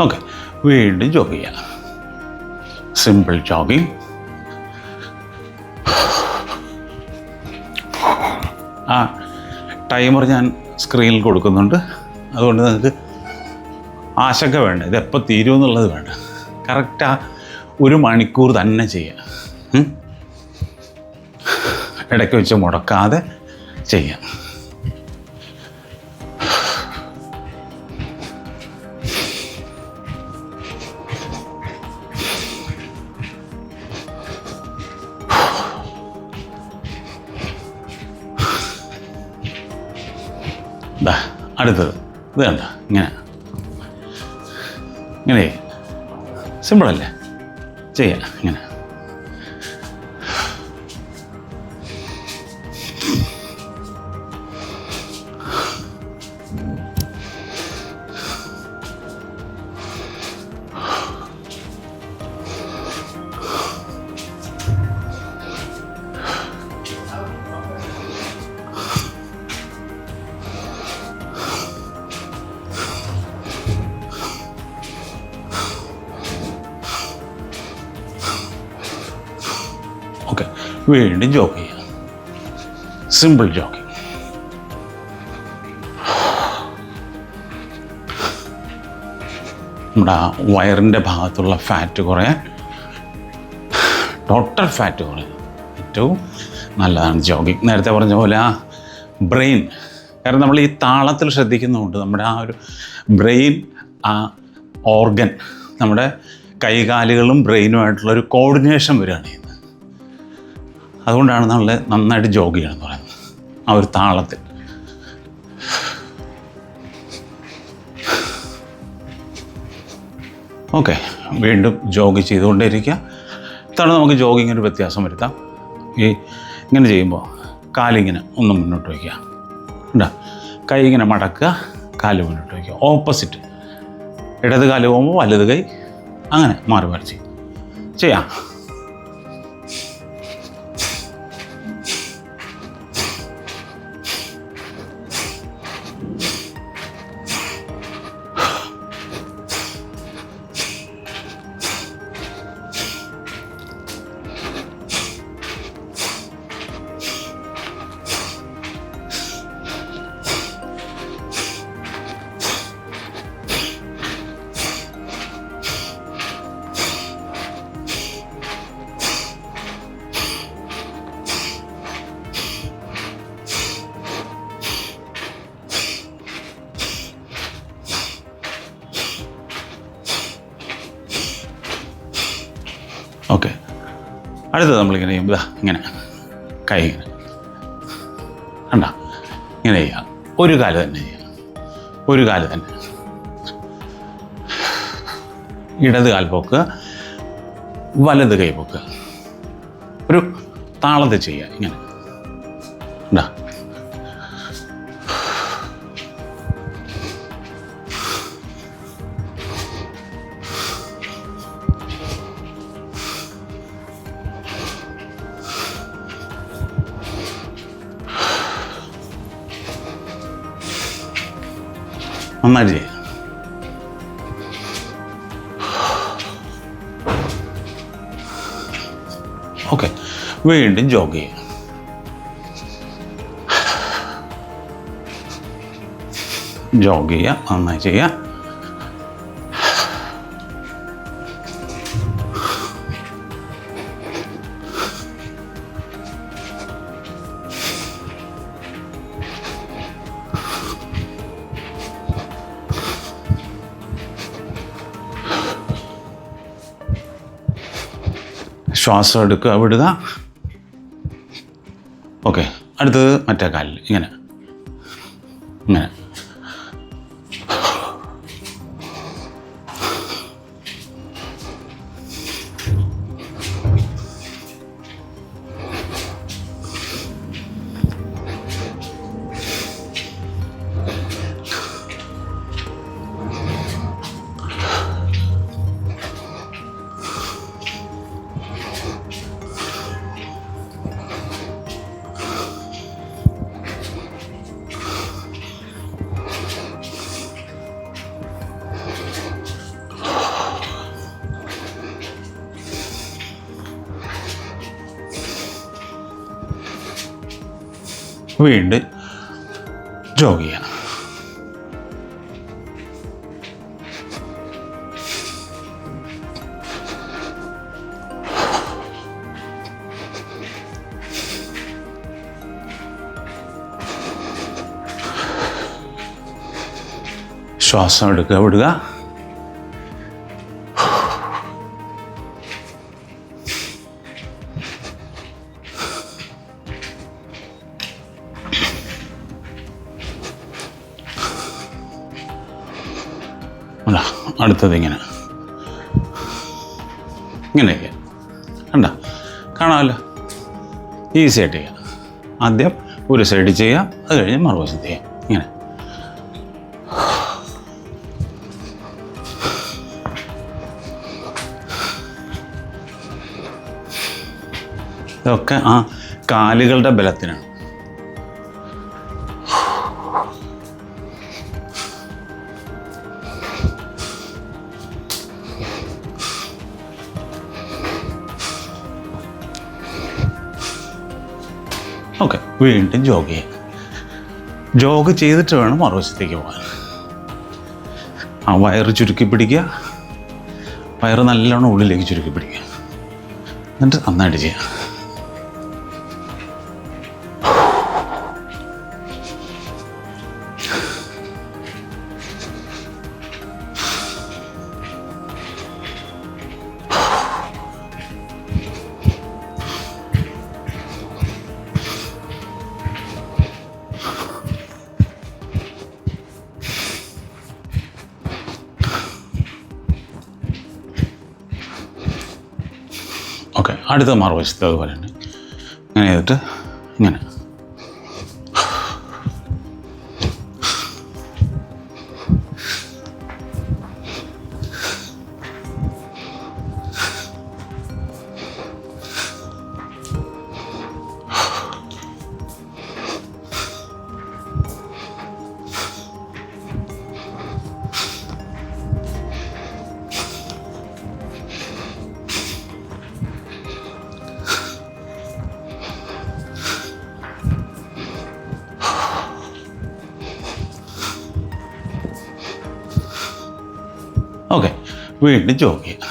ഓക്കെ, വീണ്ടും ജോഗ് ചെയ്യാം. Simple jogging. ആ ടൈമർ ഞാൻ സ്ക്രീനിൽ കൊടുക്കുന്നുണ്ട്, അതുകൊണ്ട് നിങ്ങൾക്ക് ആശങ്ക വേണ്ട, ഇതെപ്പോൾ തീരുമെന്നുള്ളത് വേണ്ട. കറക്റ്റ് ആ 1 മണിക്കൂർ തന്നെ ചെയ്യാം. ഇടയ്ക്ക് വെച്ച് മുടക്കാതെ ചെയ്യാം. അടുത്തത് ഇത് കണ്ട, ഇങ്ങനെ ഇങ്ങനെ സിമ്പിളല്ലേ, ചെയ്യാം. ഇങ്ങനെ ഓക്കെ, വീണ്ടും ജോഗ് ചെയ്യാം. Simple jogging. നമ്മുടെ ആ വയറിൻ്റെ ഭാഗത്തുള്ള ഫാറ്റ് കുറയാൻ, ടോട്ടൽ ഫാറ്റ് കുറയാൻ ഏറ്റവും നല്ലതാണ് ജോഗിങ്. നേരത്തെ പറഞ്ഞ പോലെ ആ ബ്രെയിൻ, കാരണം നമ്മൾ ഈ താളത്തിൽ ശ്രദ്ധിക്കുന്നതുകൊണ്ട് നമ്മുടെ ആ ഒരു ബ്രെയിൻ, ആ ഓർഗൻ, നമ്മുടെ കൈകാലുകളും ബ്രെയിനുമായിട്ടുള്ളൊരു കോർഡിനേഷൻ വരികയാണ് ചെയ്യുന്നത്. അതുകൊണ്ടാണ് നമ്മൾ നന്നായിട്ട് ജോഗ് ചെയ്യണമെന്ന് പറയുന്നത്, ആ ഒരു താളത്തിൽ. ഓക്കെ, വീണ്ടും ജോഗ് ചെയ്തുകൊണ്ടേയിരിക്കുക. ഇതാണ് നമുക്ക് ജോഗിങ്ങിന് വ്യത്യാസം വരുത്താം. ഈ ഇങ്ങനെ ചെയ്യുമ്പോൾ കാലിങ്ങനെ ഒന്ന് മുന്നോട്ട് വയ്ക്കുക, ഉണ്ടാ, കൈ ഇങ്ങനെ മടക്കുക, കാല് മുന്നോട്ട് വയ്ക്കുക. ഓപ്പോസിറ്റ്, ഇടത് കാല് പോകുമ്പോൾ വലത് കൈ, അങ്ങനെ മാറി മാറി ചെയ്യാം. ഓക്കെ. അടുത്തത് നമ്മളിങ്ങനെ ചെയ്യുമ്പോൾ ഇങ്ങനെ കൈ ഇങ്ങനെ കണ്ട ഇങ്ങനെ ചെയ്യുക. ഒരു കാല് തന്നെ ചെയ്യുക, ഒരു കാല് തന്നെ. ഇടത് കാൽ പൊക്കുക, വലത് കൈ പൊക്കുക. ഒരു താളത്തിൽ ചെയ്യുക ഇങ്ങനെ. ഉണ്ടാ നന്നായിട്ട് ചെയ്യുക. ഓക്കെ. വീണ്ടും ജോഗ് ചെയ്യുക. ജോഗ് ചെയ്യുക, നന്നായി ചെയ്യുക. ശ്വാസം എടുക്കുക, വിടുക. ഓക്കെ. അടുത്തത് മറ്റേ കാലിൽ ഇങ്ങനെ ഇങ്ങനെ. വീണ്ടും ജോഗ് ചെയ്യുക. ശ്വാസം എടുക്കുക, വിടുക. അടുത്തത് ഇങ്ങനെ ഇങ്ങനെയൊക്കെ കണ്ട കാണാമല്ലോ. ഈസി ആയിട്ട് ചെയ്യാം. ആദ്യം ഒരു സൈഡ് ചെയ്യാം, അത് കഴിഞ്ഞ് മറുവശത്ത് ചെയ്യാം. ഇങ്ങനെ ഇതൊക്കെ ആ കാലുകളുടെ ബലത്തിനാണ്. ഓക്കെ. വീണ്ടും ജോഗ് ചെയ്യാം. ജോഗ് ചെയ്തിട്ട് വേണം മറുവശത്തേക്ക് പോകാൻ. ആ വയറ് ചുരുക്കി പിടിക്കുക, വയറ് നല്ലോണം ഉള്ളിലേക്ക് ചുരുക്കി പിടിക്കുക, എന്നിട്ട് നന്നായിട്ട് ചെയ്യാം. ഓക്കെ. അടുത്ത മറുവശത്ത് അതുപോലെ തന്നെ ഇങ്ങനെ ചെയ്തിട്ട് ഇങ്ങനെ. ഓക്കെ. വീണ്ടും ജോഗ് ചെയ്യുക.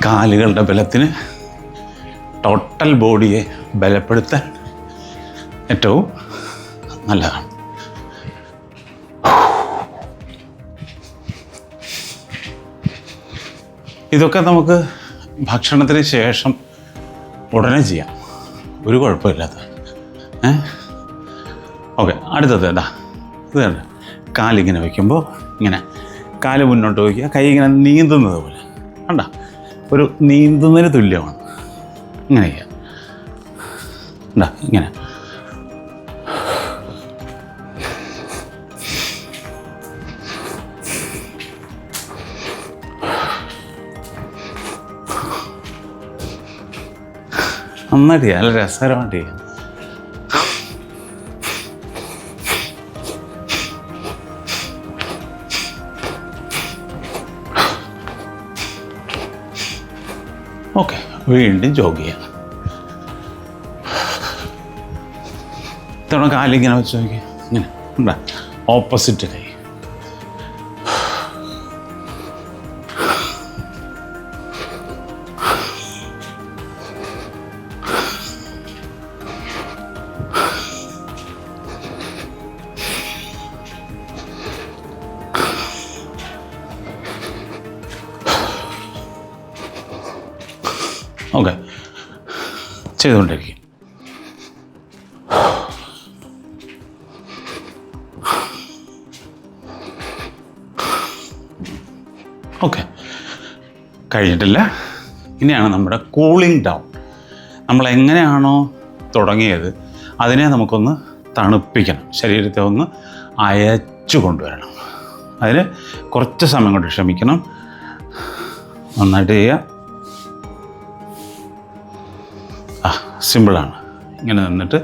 കാലുകളുടെ ബലത്തിന് ടോട്ടൽ ബോഡിയെ ബലപ്പെടുത്താൻ ഏറ്റവും നല്ലതാണ്. ഇതൊക്കെ നമുക്ക് ഭക്ഷണത്തിന് ശേഷം ഉടനെ ചെയ്യാം, ഒരു കുഴപ്പമില്ലാത്ത. ഓക്കെ, അടുത്തത് എന്താ, ഇത് കണ്ട കാലിങ്ങനെ വയ്ക്കുമ്പോൾ ഇങ്ങനെ കാല് മുന്നോട്ട് വയ്ക്കുക, കൈ ഇങ്ങനെ നീന്തുന്നത് പോലെ കണ്ട, ഒരു നീന്തുന്നതിന് തുല്യമാണ്. ഇങ്ങനെ ചെയ്യുക, എന്താ ഇങ്ങനെ. നന്നായിട്ട് ചെയ്യാം, നല്ല രസകരമായിട്ട് ചെയ്യാം. ഓക്കെ, വീണ്ടും ജോഗ് ചെയ്യാം. ഇത്തവണ കാലിങ്ങനെ വെച്ച് നോക്കി, ഇങ്ങനെ ഉണ്ടാ, ഓപ്പോസിറ്റ് കൈ. ഓക്കെ, ചെയ്തുകൊണ്ടിരിക്കും. ഓക്കെ, കഴിഞ്ഞിട്ടില്ല. ഇനിയാണ് നമ്മുടെ കൂളിംഗ് ഡൗൺ. നമ്മൾ എങ്ങനെയാണോ തുടങ്ങിയത് അതിനെ നമുക്കൊന്ന് തണുപ്പിക്കണം, ശരീരത്തെ ഒന്ന് അയച്ചു കൊണ്ടുവരണം. അതിന് കുറച്ച് സമയം കൊണ്ട് ക്ഷമിക്കണം, നന്നായിട്ട് ചെയ്യുക. സിമ്പിളാണ്. ഇങ്ങനെ നിന്നിട്ട്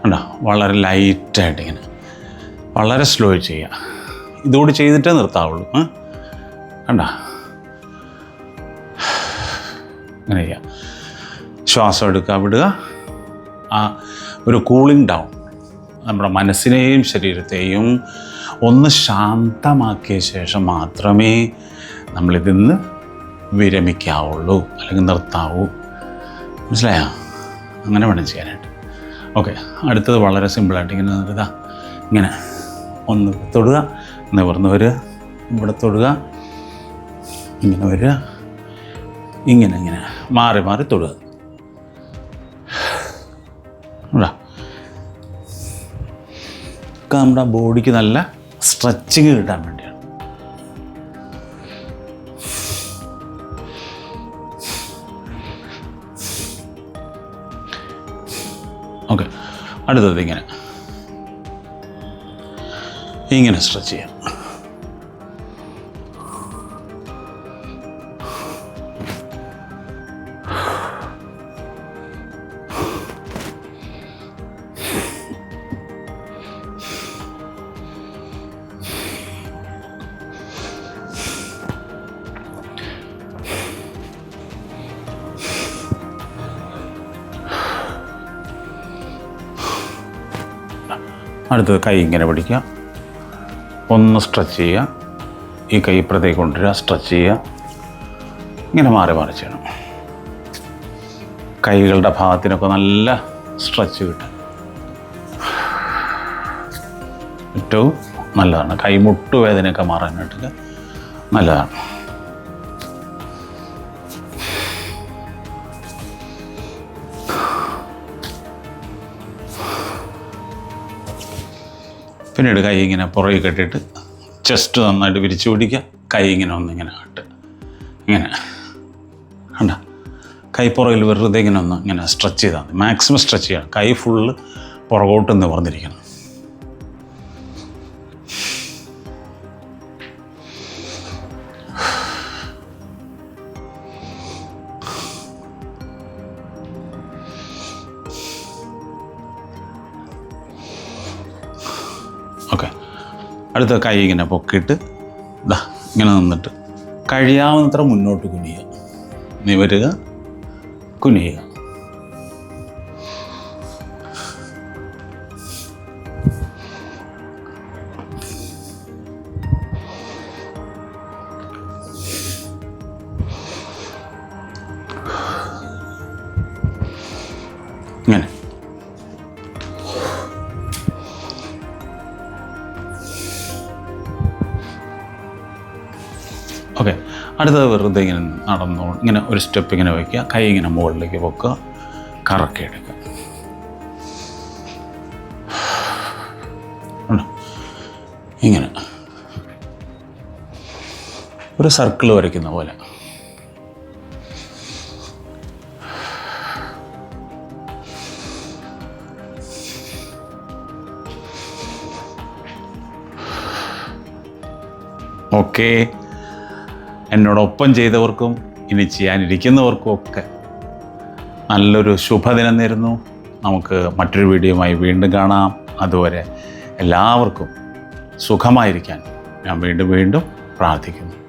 കണ്ടോ, വളരെ ലൈറ്റായിട്ട് ഇങ്ങനെ വളരെ സ്ലോ ചെയ്യുക. ഇതുകൂടി ചെയ്തിട്ടേ നിർത്താവുള്ളൂ. കണ്ട, ഇങ്ങനെ ചെയ്യുക. ശ്വാസം എടുക്കുക, വിടുക. ആ ഒരു കൂളിംഗ് ഡൗൺ നമ്മുടെ മനസ്സിനെയും ശരീരത്തെയും ഒന്ന് ശാന്തമാക്കിയ ശേഷം മാത്രമേ നമ്മളിതിൽ നിന്ന് വിരമിക്കാവുള്ളൂ, അല്ലെങ്കിൽ നിർത്താവൂ. മനസ്സിലായോ? അങ്ങനെ വേണം ചെയ്യാനായിട്ട്. ഓക്കെ, അടുത്തത് വളരെ സിമ്പിളായിട്ട് ഇങ്ങനെ നിർത്തുക. ഇങ്ങനെ ഒന്ന് തൊടുക, നിവർന്ന് വരിക, ഇവിടെ തൊടുക, ഇങ്ങനെ വരിക, ഇങ്ങനെ ഇങ്ങനെ മാറി മാറി തൊടുക. നമ്മുടെ ബോഡിക്ക് നല്ല സ്ട്രെച്ചിങ് കിട്ടാൻ വേണ്ടിയാണ്. ഓക്കെ, അടുത്തത് ഇങ്ങനെ ഇങ്ങനെ സ്ട്രെച്ച് ചെയ്യാം. അടുത്തത് കൈ ഇങ്ങനെ പിടിക്കുക, ഒന്ന് സ്ട്രെച്ച് ചെയ്യുക. ഈ കൈ ഇപ്പുറത്തേക്ക് കൊണ്ടുവരിക, സ്ട്രെച്ച് ചെയ്യുക. ഇങ്ങനെ മാറി മാറി ചെയ്യണം. കൈകളുടെ ഭാഗത്തിനൊക്കെ നല്ല സ്ട്രെച്ച് കിട്ടും. ഏറ്റവും നല്ലതാണ്. കൈമുട്ടുവേദനയൊക്കെ മാറാനായിട്ട് നല്ലതാണ്. പിന്നീട് കൈ ഇങ്ങനെ പുറകെ കെട്ടിയിട്ട് ചെസ്റ്റ് നന്നായിട്ട് വിരിച്ചു പിടിക്കുക. കൈ ഇങ്ങനെ ഒന്നിങ്ങനെ ആട്ട്, ഇങ്ങനെ കണ്ട, കൈ പുറകിൽ വെറുതെ ഇങ്ങനെ ഒന്ന് ഇങ്ങനെ സ്ട്രെച്ച് ചെയ്താൽ മതി. മാക്സിമം സ്ട്രെച്ച് ചെയ്യണം. കൈ ഫുള്ള് പുറകോട്ട് നിവർന്നിരിക്കണം. ഓക്കെ, അടുത്ത കൈ ഇങ്ങനെ പൊക്കിയിട്ട് ഇങ്ങനെ നിന്നിട്ട് കഴിയാവുന്നത്ര മുന്നോട്ട് കുനിയുക, നിവരുക, കുനിയുക. ഓക്കെ. അടുത്തത് വെറുതെ ഇങ്ങനെ നടന്നു, ഇങ്ങനെ ഒരു സ്റ്റെപ്പ് ഇങ്ങനെ വയ്ക്കുക, കൈ ഇങ്ങനെ മുകളിലേക്ക് പൊക്കുക, കറക്കി എടുക്കുക. ഇങ്ങനെ ഒരു സർക്കിൾ വരയ്ക്കുന്ന പോലെ. ഓക്കെ. എന്നോടൊപ്പം ചെയ്തവർക്കും ഇനി ചെയ്യാനിരിക്കുന്നവർക്കും ഒക്കെ നല്ലൊരു ശുഭദിനം നേരുന്നു. നമുക്ക് മറ്റൊരു വീഡിയോയുമായി വീണ്ടും കാണാം. അതുവരെ എല്ലാവർക്കും സുഖമായിരിക്കാൻ ഞാൻ വീണ്ടും പ്രാർത്ഥിക്കുന്നു.